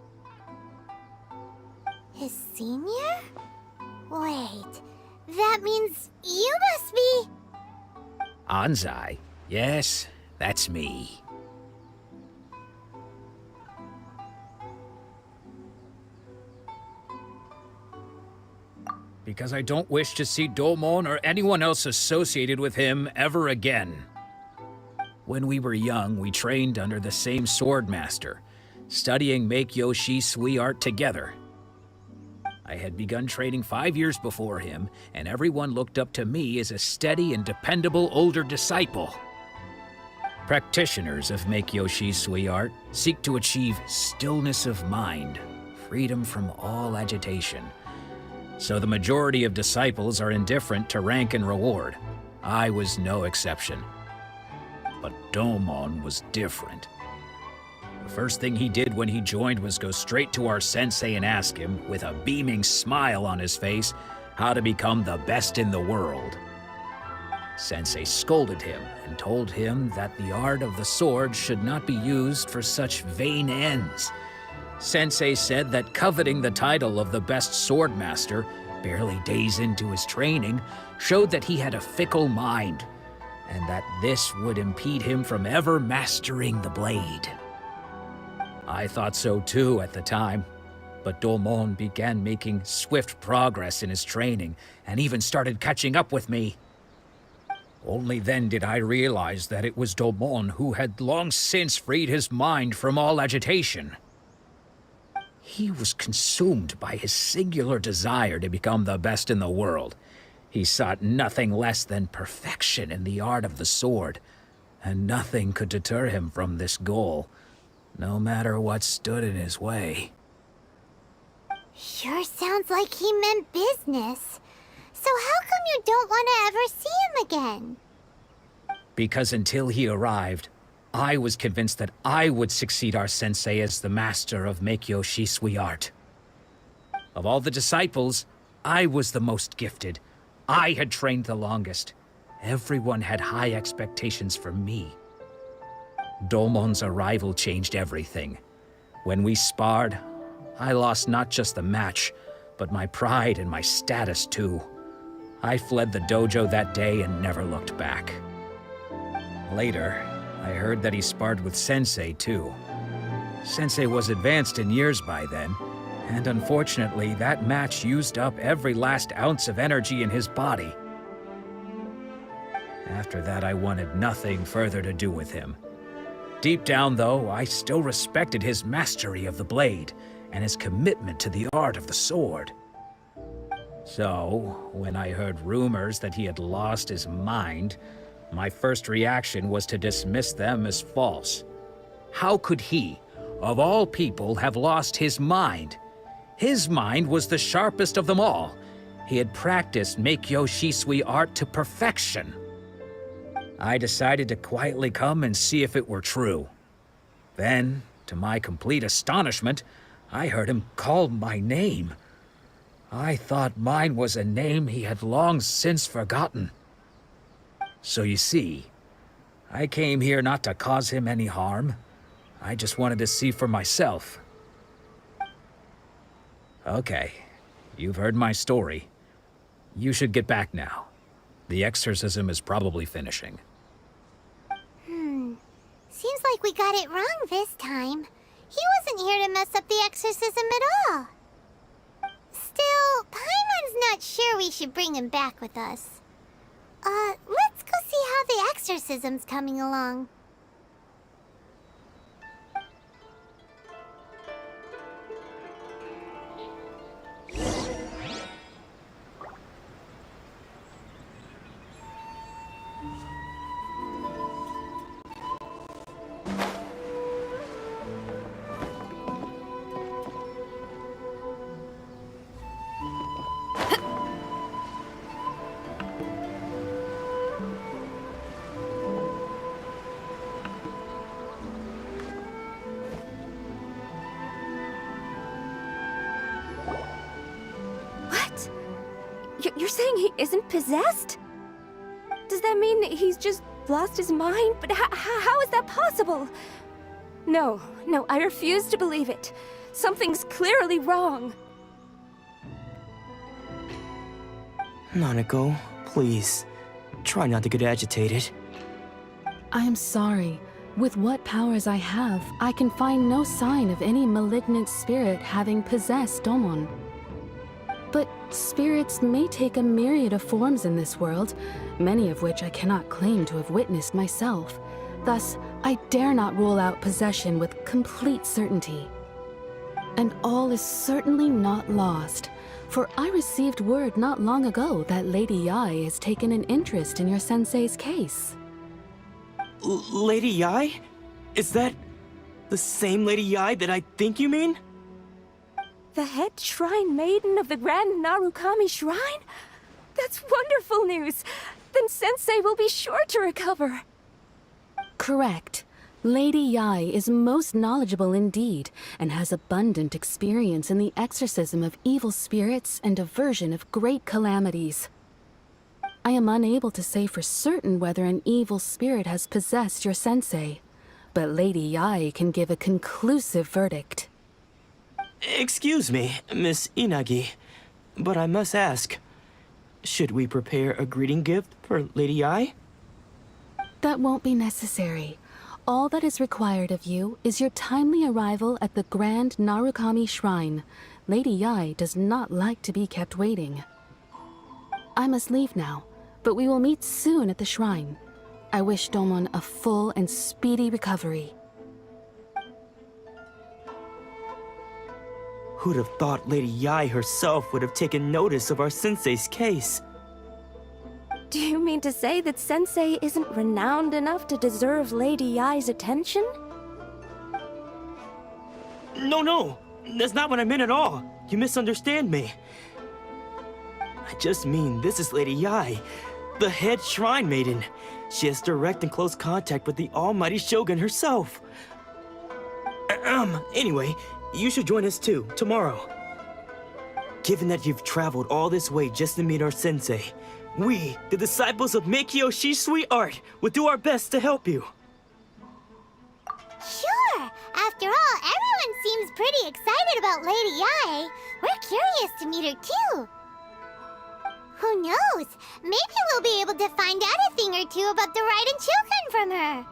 His senior? Wait, that means you must be... Anzai? Yes, that's me. Because I don't wish to see Domon or anyone else associated with him ever again. When we were young, we trained under the same swordmaster, studying Make-Yoshi Sui art together. I had begun training 5 years before him, and everyone looked up to me as a steady and dependable older disciple. Practitioners of Make-Yoshi Sui art seek to achieve stillness of mind, freedom from all agitation. So the majority of disciples are indifferent to rank and reward. I was no exception. But Domon was different. The first thing he did when he joined was go straight to our sensei and ask him, with a beaming smile on his face, how to become the best in the world. Sensei scolded him and told him that the art of the sword should not be used for such vain ends. Sensei said that coveting the title of the best swordmaster, barely days into his training, showed that he had a fickle mind, and that this would impede him from ever mastering the blade. I thought so too at the time, but Domon began making swift progress in his training, and even started catching up with me. Only then did I realize that it was Domon who had long since freed his mind from all agitation. He was consumed by his singular desire to become the best in the world. He sought nothing less than perfection in the art of the sword, and nothing could deter him from this goal, no matter what stood in his way. Sure sounds like he meant business. So how come you don't want to ever see him again? Because until he arrived, I was convinced that I would succeed our sensei as the master of Make-Yoshi Sui art. Of all the disciples, I was the most gifted. I had trained the longest. Everyone had high expectations for me. Domon's arrival changed everything. When we sparred, I lost not just the match, but my pride and my status too. I fled the dojo that day and never looked back. Later, I heard that he sparred with Sensei too. Sensei was advanced in years by then, and unfortunately, that match used up every last ounce of energy in his body. After that, I wanted nothing further to do with him. Deep down, though, I still respected his mastery of the blade and his commitment to the art of the sword. So, when I heard rumors that he had lost his mind, my first reaction was to dismiss them as false. How could he, of all people, have lost his mind? His mind was the sharpest of them all. He had practiced Make-Yoshi Sui art to perfection. I decided to quietly come and see if it were true. Then, to my complete astonishment, I heard him call my name. I thought mine was a name he had long since forgotten. So you see, I came here not to cause him any harm. I just wanted to see for myself. Okay, you've heard my story. You should get back now. The exorcism is probably finishing. Seems like we got it wrong this time. He wasn't here to mess up the exorcism at all. Still, Paimon's not sure we should bring him back with us. Let's go see how the exorcism's coming along. You're saying he isn't possessed? Does that mean he's just lost his mind? But how is that possible? No, I refuse to believe it. Something's clearly wrong. Nanako, please, try not to get agitated. I am sorry. With what powers I have, I can find no sign of any malignant spirit having possessed Domon. But spirits may take a myriad of forms in this world, many of which I cannot claim to have witnessed myself. Thus, I dare not rule out possession with complete certainty. And all is certainly not lost, for I received word not long ago that Lady Yae has taken an interest in your sensei's case. Lady Yae? Is that the same Lady Yae that I think you mean? The head shrine maiden of the Grand Narukami Shrine? That's wonderful news! Then Sensei will be sure to recover. Correct. Lady Yae is most knowledgeable indeed, and has abundant experience in the exorcism of evil spirits and aversion of great calamities. I am unable to say for certain whether an evil spirit has possessed your sensei, but Lady Yae can give a conclusive verdict. Excuse me, Miss Inagi, but I must ask, should we prepare a greeting gift for Lady Yae? That won't be necessary. All that is required of you is your timely arrival at the Grand Narukami Shrine. Lady Yae does not like to be kept waiting. I must leave now, but we will meet soon at the shrine. I wish Domon a full and speedy recovery. Who'd have thought Lady Yae herself would have taken notice of our sensei's case? Do you mean to say that Sensei isn't renowned enough to deserve Lady Yae's attention? No, that's not what I meant at all. You misunderstand me. I just mean this is Lady Yae, the head shrine maiden. She has direct and close contact with the almighty Shogun herself. Anyway, you should join us too, tomorrow. Given that you've traveled all this way just to meet our sensei, we, the disciples of Meikyo Shisui Art, will do our best to help you. Sure! After all, everyone seems pretty excited about Lady Yae. We're curious to meet her too. Who knows? Maybe we'll be able to find out a thing or two about the Raiden Shogun from her.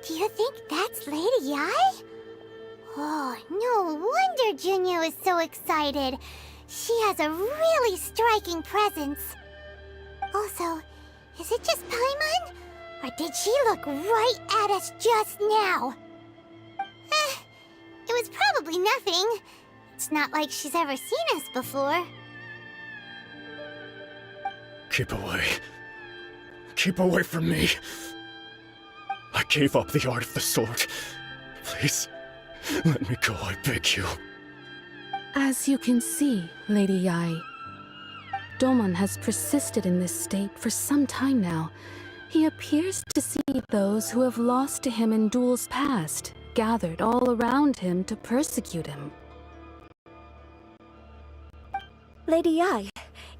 Do you think that's Lady Yae? Oh, no wonder Junyo is so excited. She has a really striking presence. Also, is it just Paimon? Or did she look right at us just now? It was probably nothing. It's not like she's ever seen us before. Keep away. Keep away from me. I gave up the art of the sword. Please, let me go, I beg you. As you can see, Lady Yae, Domon has persisted in this state for some time now. He appears to see those who have lost to him in duels past, gathered all around him to persecute him. Lady Yae,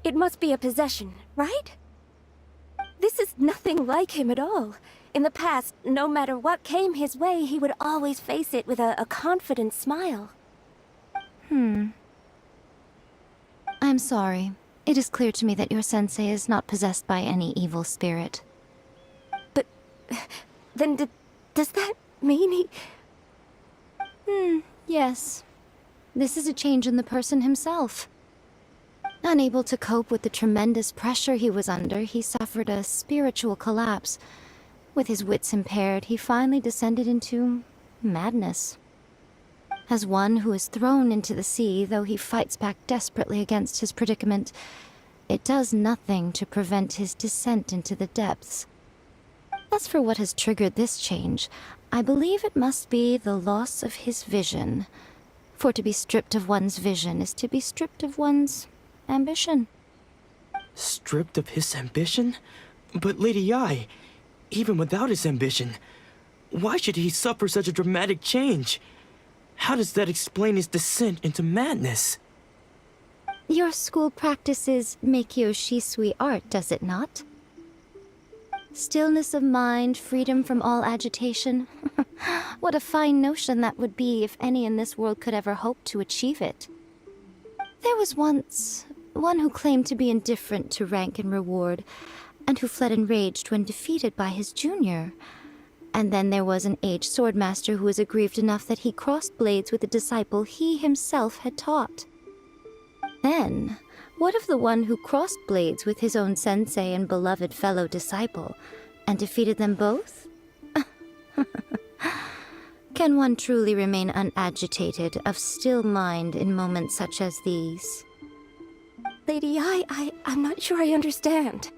it must be a possession, right? This is nothing like him at all. In the past, no matter what came his way, he would always face it with a confident smile. I'm sorry. It is clear to me that your sensei is not possessed by any evil spirit. But then does that mean he... Yes. This is a change in the person himself. Unable to cope with the tremendous pressure he was under, he suffered a spiritual collapse. With his wits impaired, he finally descended into madness. As one who is thrown into the sea, though he fights back desperately against his predicament, it does nothing to prevent his descent into the depths. As for what has triggered this change, I believe it must be the loss of his vision. For to be stripped of one's vision is to be stripped of one's ambition. Stripped of his ambition? But Lady Yae, even without his ambition, why should he suffer such a dramatic change? How does that explain his descent into madness? Your school practices Meikyo Shisui art, does it not? Stillness of mind, freedom from all agitation. What a fine notion that would be if any in this world could ever hope to achieve it. There was once one who claimed to be indifferent to rank and reward, and who fled enraged when defeated by his junior. And then there was an aged swordmaster who was aggrieved enough that he crossed blades with a disciple he himself had taught. Then, what of the one who crossed blades with his own sensei and beloved fellow disciple, and defeated them both? Can one truly remain unagitated, of still mind in moments such as these? Lady Yae, I'm not sure I understand.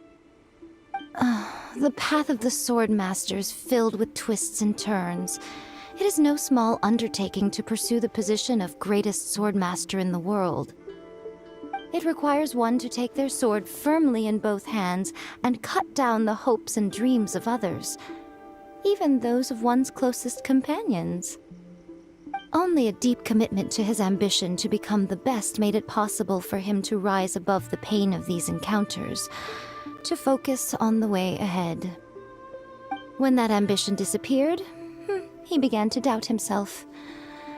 The path of the Swordmaster is filled with twists and turns. It is no small undertaking to pursue the position of greatest Swordmaster in the world. It requires one to take their sword firmly in both hands and cut down the hopes and dreams of others, even those of one's closest companions. Only a deep commitment to his ambition to become the best made it possible for him to rise above the pain of these encounters, to focus on the way ahead. When that ambition disappeared, he began to doubt himself.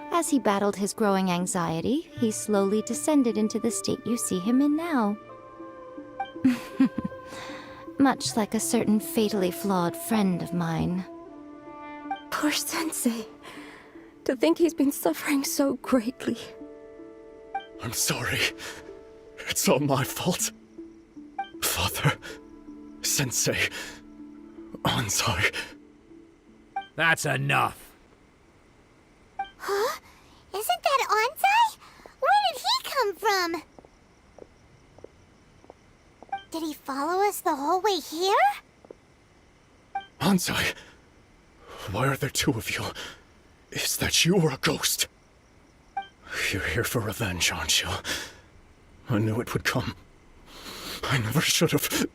As he battled his growing anxiety, he slowly descended into the state you see him in now. Much like a certain fatally flawed friend of mine. Poor Sensei. To think he's been suffering so greatly. I'm sorry. It's all my fault. Father, Sensei, Ansai. That's enough. Huh? Isn't that Ansai? Where did he come from? Did he follow us the whole way here? Ansai, why are there two of you? Is that you or a ghost? You're here for revenge, aren't you? I knew it would come. I never should have.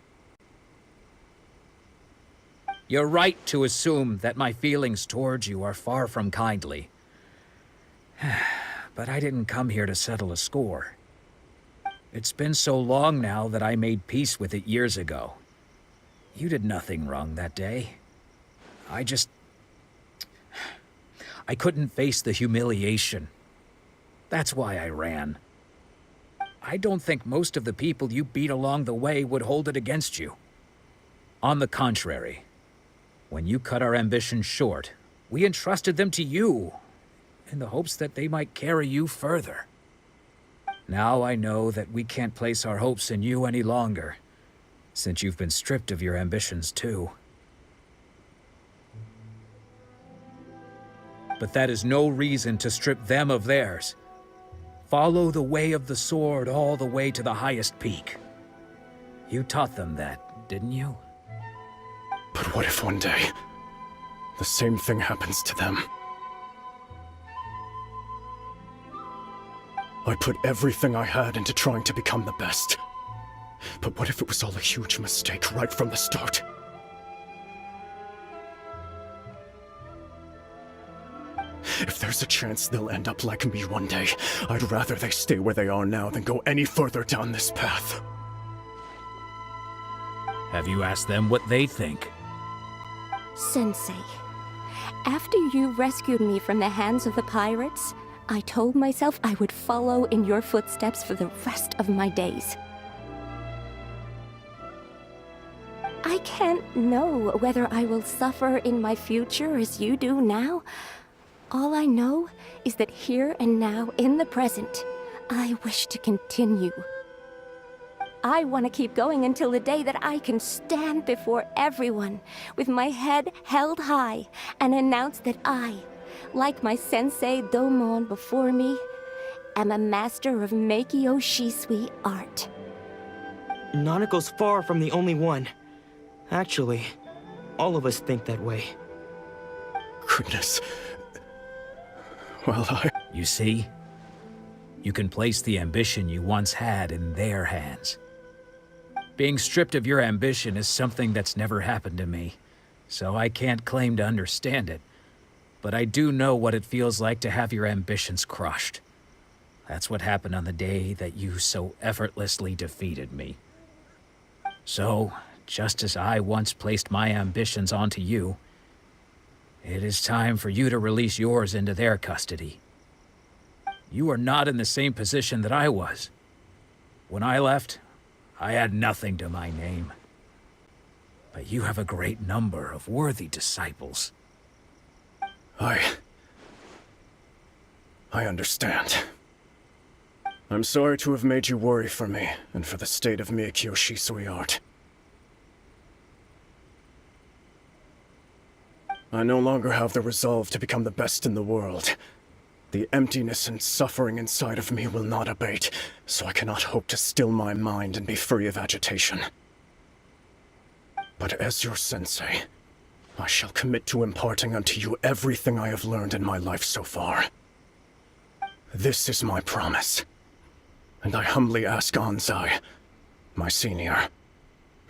You're right to assume that my feelings towards you are far from kindly. But I didn't come here to settle a score. It's been so long now that I made peace with it years ago. You did nothing wrong that day. I couldn't face the humiliation. That's why I ran. I don't think most of the people you beat along the way would hold it against you. On the contrary, when you cut our ambition short, We entrusted them to you, in the hopes that they might carry you further. Now I know that we can't place our hopes in you any longer, since you've been stripped of your ambitions too. But that is no reason to strip them of theirs. Follow the way of the sword all the way to the highest peak. You taught them that, didn't you? But what if one day, the same thing happens to them? I put everything I had into trying to become the best. But what if it was all a huge mistake right from the start? If there's a chance they'll end up like me one day, I'd rather they stay where they are now than go any further down this path. Have you asked them what they think? Sensei, after you rescued me from the hands of the pirates, I told myself I would follow in your footsteps for the rest of my days. I can't know whether I will suffer in my future as you do now. All I know is that here and now, in the present, I wish to continue. I want to keep going until the day that I can stand before everyone with my head held high and announce that I, like my sensei Domon before me, am a master of Meikyo Shisui art. Nanako's far from the only one. Actually, all of us think that way. Goodness. Well, You see? You can place the ambition you once had in their hands. Being stripped of your ambition is something that's never happened to me, so I can't claim to understand it. But I do know what it feels like to have your ambitions crushed. That's what happened on the day that you so effortlessly defeated me. So, just as I once placed my ambitions onto you, it is time for you to release yours into their custody. You are not in the same position that I was. When I left, I had nothing to my name. But you have a great number of worthy disciples. I understand. I'm sorry to have made you worry for me, and for the state of Meikyo Shisui art. I no longer have the resolve to become the best in the world. The emptiness and suffering inside of me will not abate, so I cannot hope to still my mind and be free of agitation. But as your sensei, I shall commit to imparting unto you everything I have learned in my life so far. This is my promise, and I humbly ask Anzai, my senior,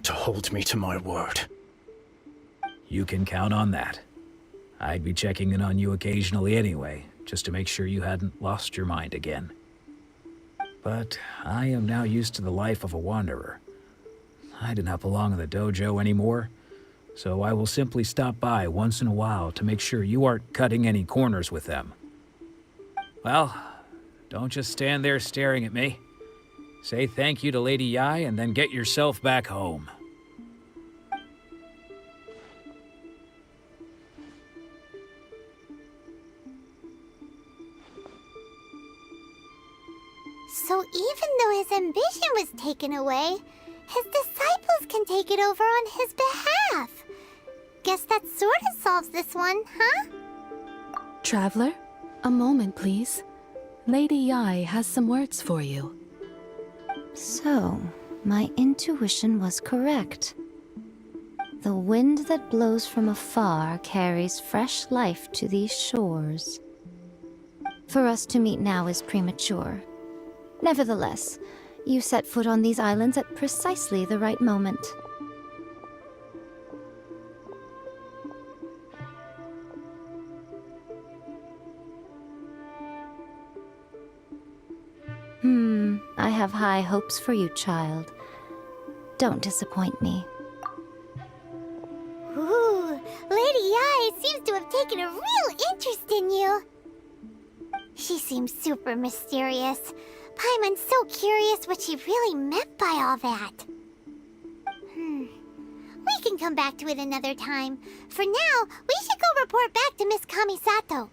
to hold me to my word. You can count on that. I'd be checking in on you occasionally anyway, just to make sure you hadn't lost your mind again. But I am now used to the life of a wanderer. I do not belong in the dojo anymore, so I will simply stop by once in a while to make sure you aren't cutting any corners with them. Well, don't just stand there staring at me. Say thank you to Lady Yai and then get yourself back home. So even though his ambition was taken away, his disciples can take it over on his behalf. Guess that sort of solves this one, huh? Traveler, a moment, please. Lady Yai has some words for you. So, my intuition was correct. The wind that blows from afar carries fresh life to these shores. For us to meet now is premature. Nevertheless, you set foot on these islands at precisely the right moment. I have high hopes for you, child. Don't disappoint me. Ooh, Lady Yai seems to have taken a real interest in you. She seems super mysterious. Paimon's so curious what she really meant by all that. We can come back to it another time. For now, we should go report back to Miss Kamisato.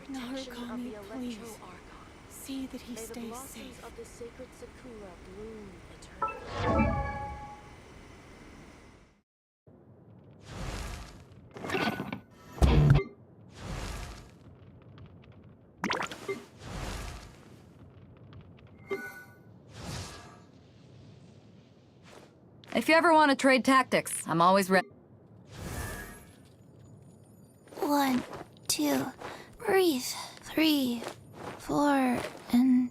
Narukami, please. See that he stays safe. Of the sacred sakura bloom eternally. If you ever want to trade tactics, I'm always ready. 1, 2, breathe. 3, 4, and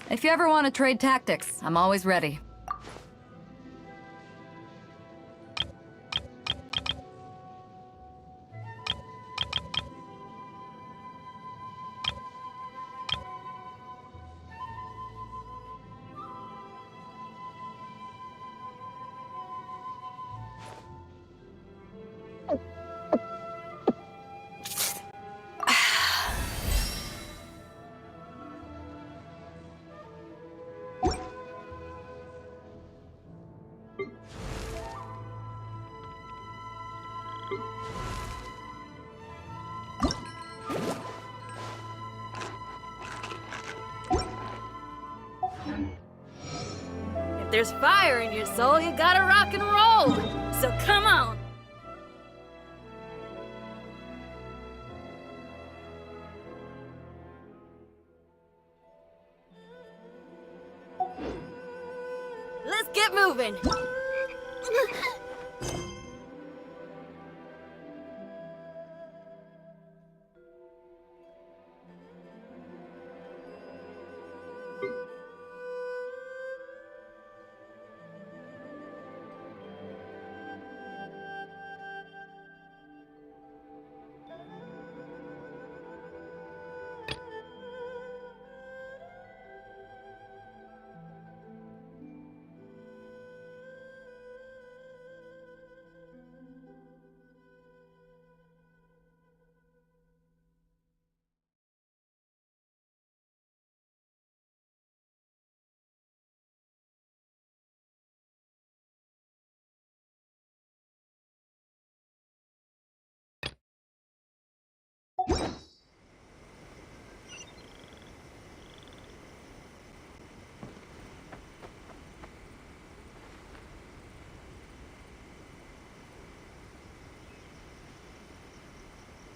If you ever want to trade tactics, I'm always ready. If there's fire in your soul, you gotta rock and roll. So come on. Let's get moving.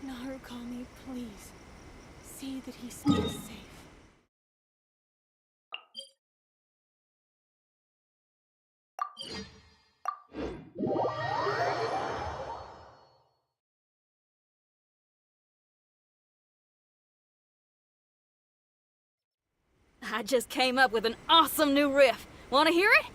Narukami, please. See that he stays safe. I just came up with an awesome new riff. Wanna hear it?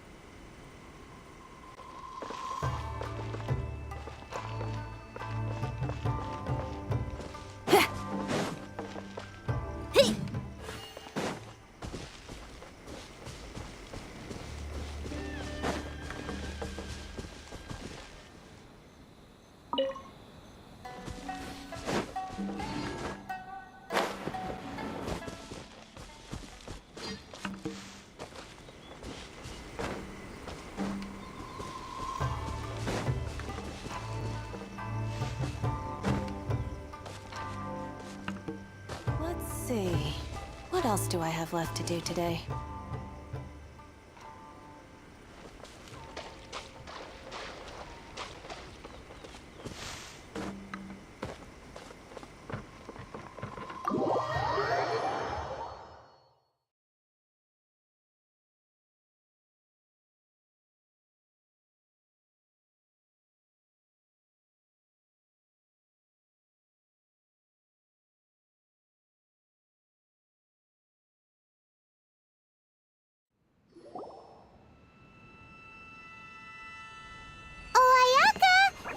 Let's see. What else do I have left to do today?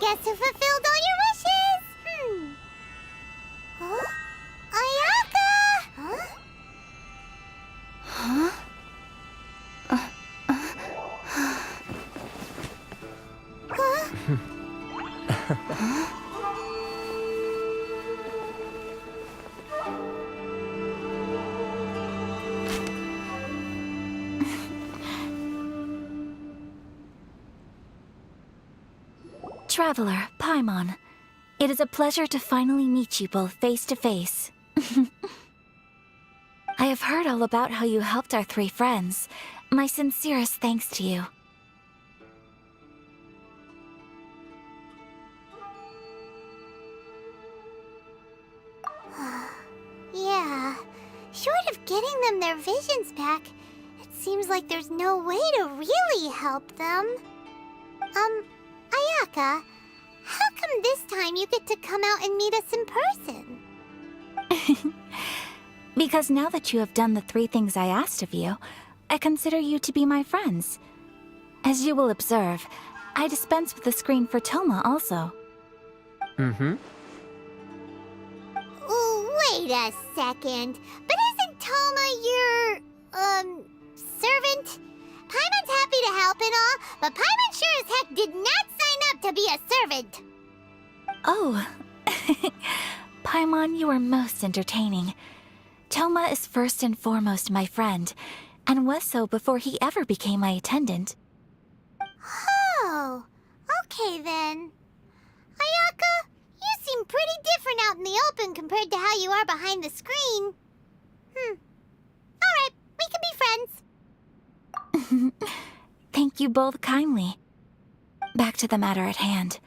guess who fulfilled all your wishes? Huh? Ayaka! Huh? Traveler, Paimon. It is a pleasure to finally meet you both face to face. I have heard all about how you helped our 3 friends. My sincerest thanks to you. Yeah, short of getting them their visions back, it seems like there's no way to really help them. Ayaka, how come this time you get to come out and meet us in person? Because now that you have done the 3 things I asked of you, I consider you to be my friends. As you will observe, I dispense with the screen for Toma also. Wait a second, but isn't Toma your, servant? Paimon's happy to help and all, but Paimon sure as heck did not sign up to be a servant. Oh. Paimon, you are most entertaining. Toma is first and foremost my friend, and was so before he ever became my attendant. Oh, okay then. Ayaka, you seem pretty different out in the open compared to how you are behind the screen. Alright, we can be friends. Thank you both kindly. Back to the matter at hand.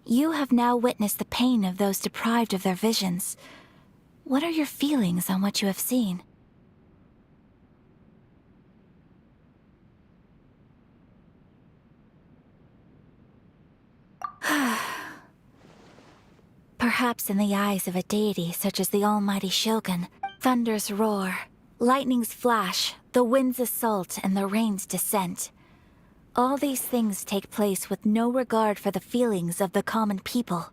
You have now witnessed the pain of those deprived of their visions. What are your feelings on what you have seen? Perhaps in the eyes of a deity such as the almighty Shogun, thunders roar, lightnings flash, the winds assault, and the rains descent. All these things take place with no regard for the feelings of the common people.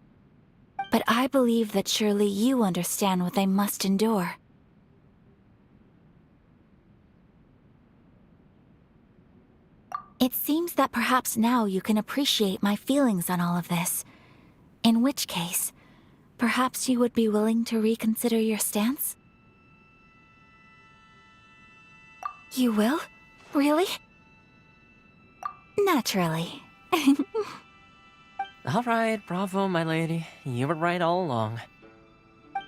But I believe that surely you understand what they must endure. It seems that perhaps now you can appreciate my feelings on all of this. In which case, perhaps you would be willing to reconsider your stance? You will? Really? Naturally. All right, bravo, my lady. You were right all along.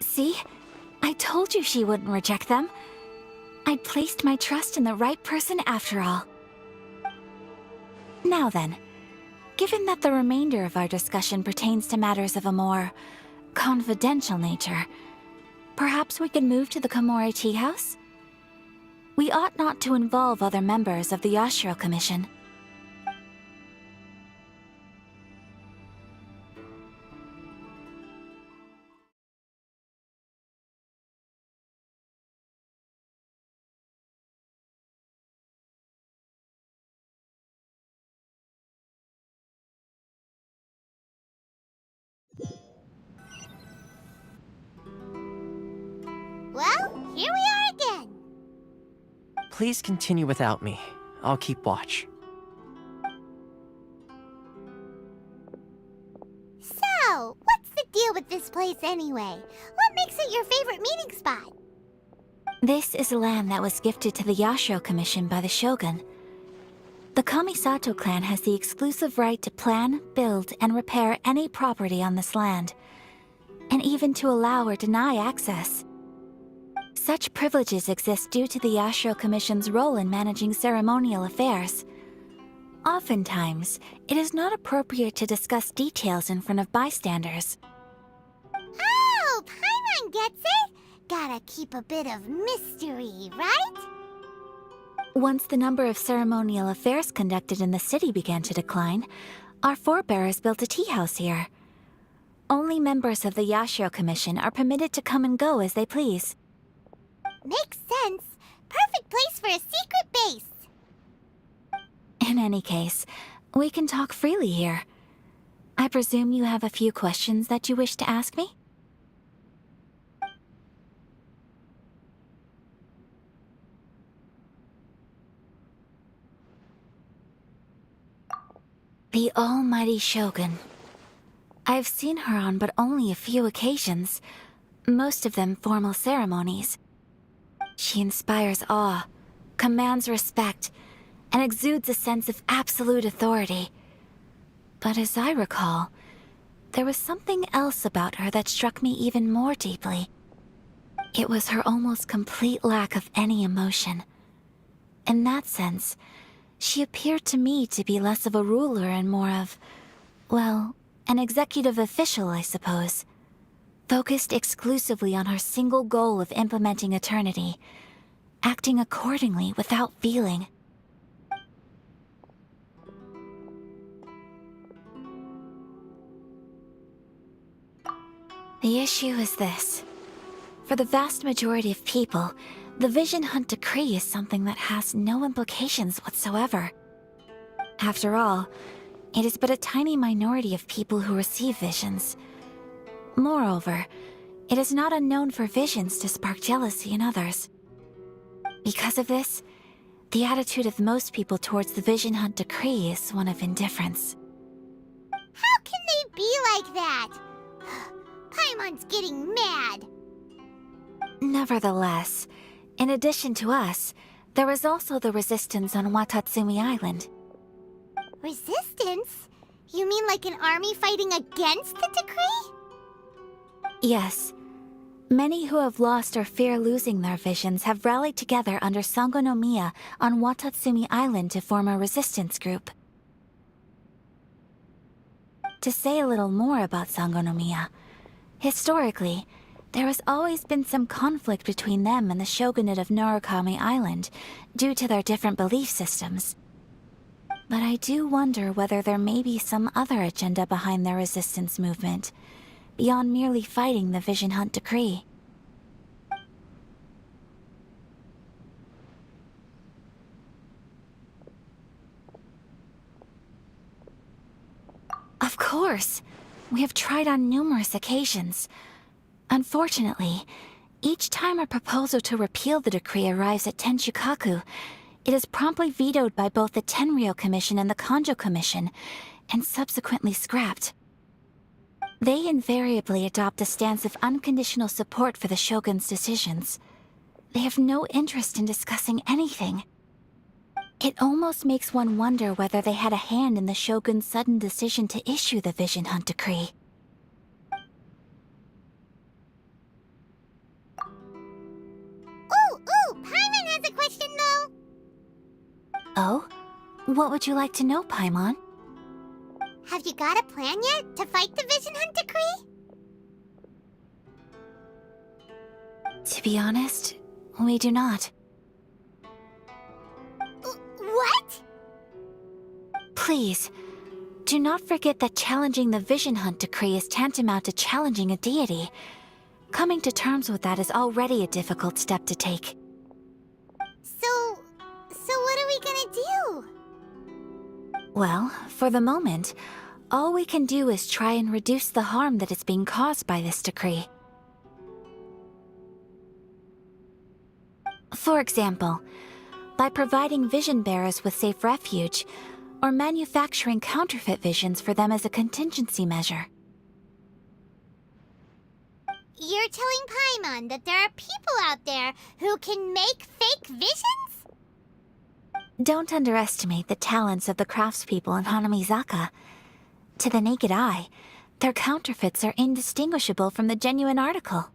See? I told you she wouldn't reject them. I'd placed my trust in the right person after all. Now then, given that the remainder of our discussion pertains to matters of a more confidential nature, perhaps we could move to the Komori Tea House? We ought not to involve other members of the Yashiro Commission. Well, here we are again. Please continue without me. I'll keep watch. So, what's the deal with this place anyway? What makes it your favorite meeting spot? This is land that was gifted to the Yashiro Commission by the Shogun. The Kamisato clan has the exclusive right to plan, build, and repair any property on this land, and even to allow or deny access. Such privileges exist due to the Yashiro Commission's role in managing ceremonial affairs. Oftentimes, it is not appropriate to discuss details in front of bystanders. Oh, Paimon gets it! Gotta keep a bit of mystery, right? Once the number of ceremonial affairs conducted in the city began to decline, our forebears built a tea house here. Only members of the Yashiro Commission are permitted to come and go as they please. Makes sense. Perfect place for a secret base. In any case, we can talk freely here. I presume you have a few questions that you wish to ask me? The almighty Shogun. I've seen her on but only a few occasions, most of them formal ceremonies. She inspires awe, commands respect, and exudes a sense of absolute authority. But as I recall, there was something else about her that struck me even more deeply. It was her almost complete lack of any emotion. In that sense, she appeared to me to be less of a ruler and more of, well, an executive official, I suppose. Focused exclusively on her single goal of implementing eternity, acting accordingly without feeling. The issue is this. For the vast majority of people, the Vision Hunt Decree is something that has no implications whatsoever. After all, it is but a tiny minority of people who receive visions. Moreover, it is not unknown for visions to spark jealousy in others. Because of this, the attitude of most people towards the Vision Hunt Decree is one of indifference. How can they be like that? Paimon's getting mad. Nevertheless, in addition to us, there is also the resistance on Watatsumi Island. Resistance? You mean like an army fighting against the decree? Yes. Many who have lost or fear losing their visions have rallied together under Sango no Miya on Watatsumi Island to form a resistance group. To say a little more about Sango no Miya, historically, there has always been some conflict between them and the shogunate of Narukami Island due to their different belief systems. But I do wonder whether there may be some other agenda behind their resistance movement, beyond merely fighting the Vision Hunt Decree. Of course! We have tried on numerous occasions. Unfortunately, each time a proposal to repeal the decree arrives at Tenshukaku, it is promptly vetoed by both the Tenryou Commission and the Kanjo Commission, and subsequently scrapped. They invariably adopt a stance of unconditional support for the Shogun's decisions. They have no interest in discussing anything. It almost makes one wonder whether they had a hand in the Shogun's sudden decision to issue the Vision Hunt Decree. Ooh, Paimon has a question though! Oh? What would you like to know, Paimon? Have you got a plan yet to fight the Vision Hunt Decree? To be honest, we do not. What? Please, do not forget that challenging the Vision Hunt Decree is tantamount to challenging a deity. Coming to terms with that is already a difficult step to take. So what are we gonna do? Well, for the moment, all we can do is try and reduce the harm that is being caused by this decree. For example, by providing vision bearers with safe refuge, or manufacturing counterfeit visions for them as a contingency measure. You're telling Paimon that there are people out there who can make fake visions? Don't underestimate the talents of the craftspeople in Hanamizaka. To the naked eye, their counterfeits are indistinguishable from the genuine article.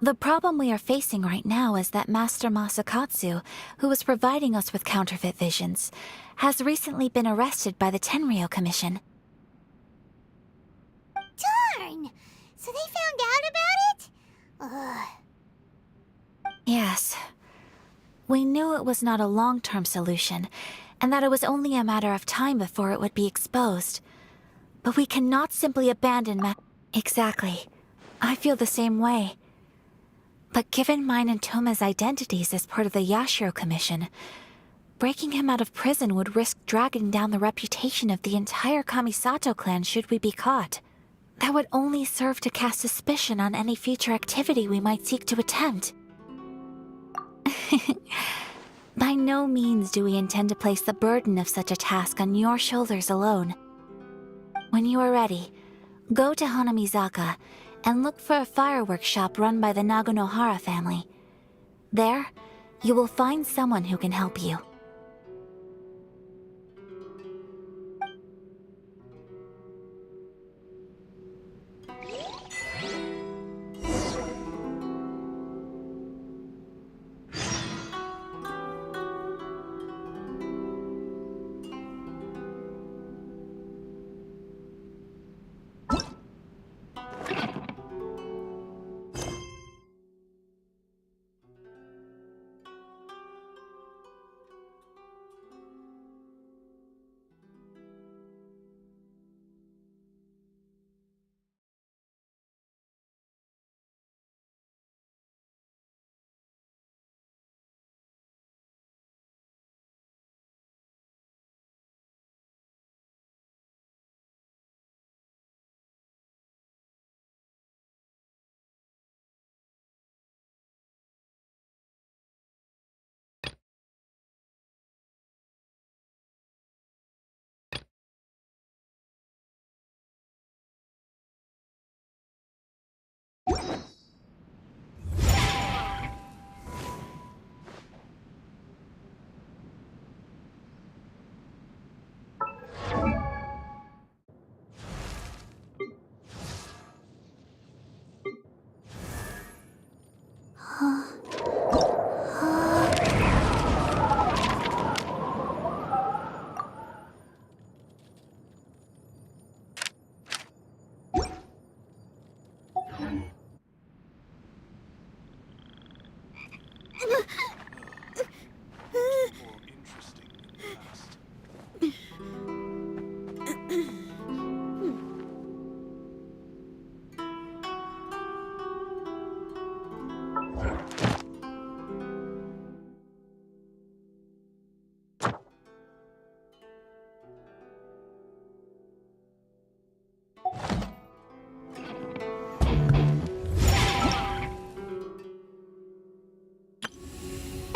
The problem we are facing right now is that Master Masakatsu, who was providing us with counterfeit visions, has recently been arrested by the Tenryou Commission. Darn! So they found out about it? Ugh. Yes. We knew it was not a long-term solution, and that it was only a matter of time before it would be exposed. But we cannot simply abandon Exactly. I feel the same way. But given mine and Toma's identities as part of the Yashiro Commission, breaking him out of prison would risk dragging down the reputation of the entire Kamisato clan should we be caught. That would only serve to cast suspicion on any future activity we might seek to attempt. By no means do we intend to place the burden of such a task on your shoulders alone. When you are ready, go to Hanamizaka and look for a fireworks shop run by the Naganohara family. There, you will find someone who can help you.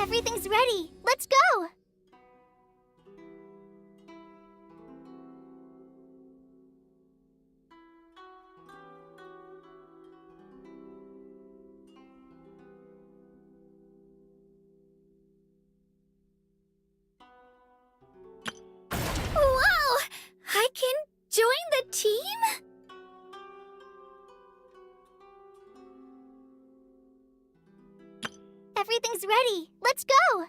Everything's ready. Let's go! Wow! I can join the team? Everything's ready. Let's go!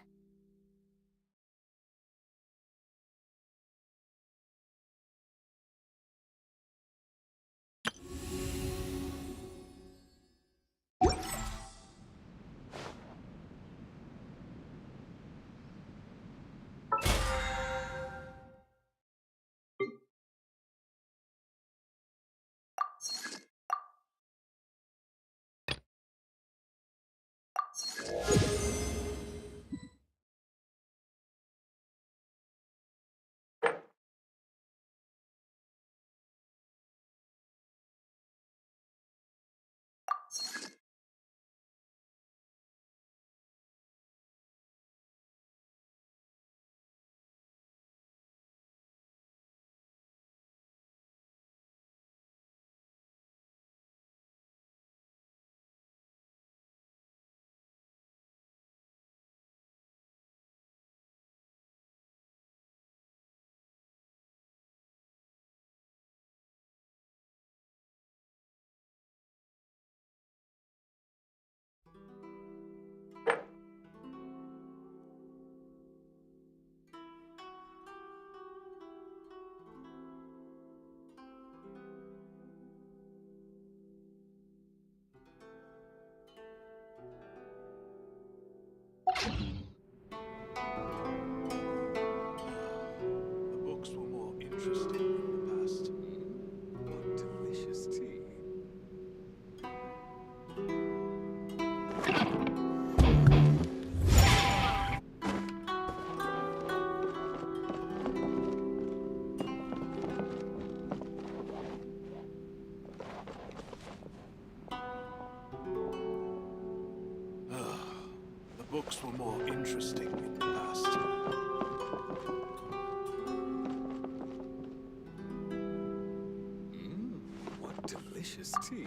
The books were more interesting in the past. What delicious tea.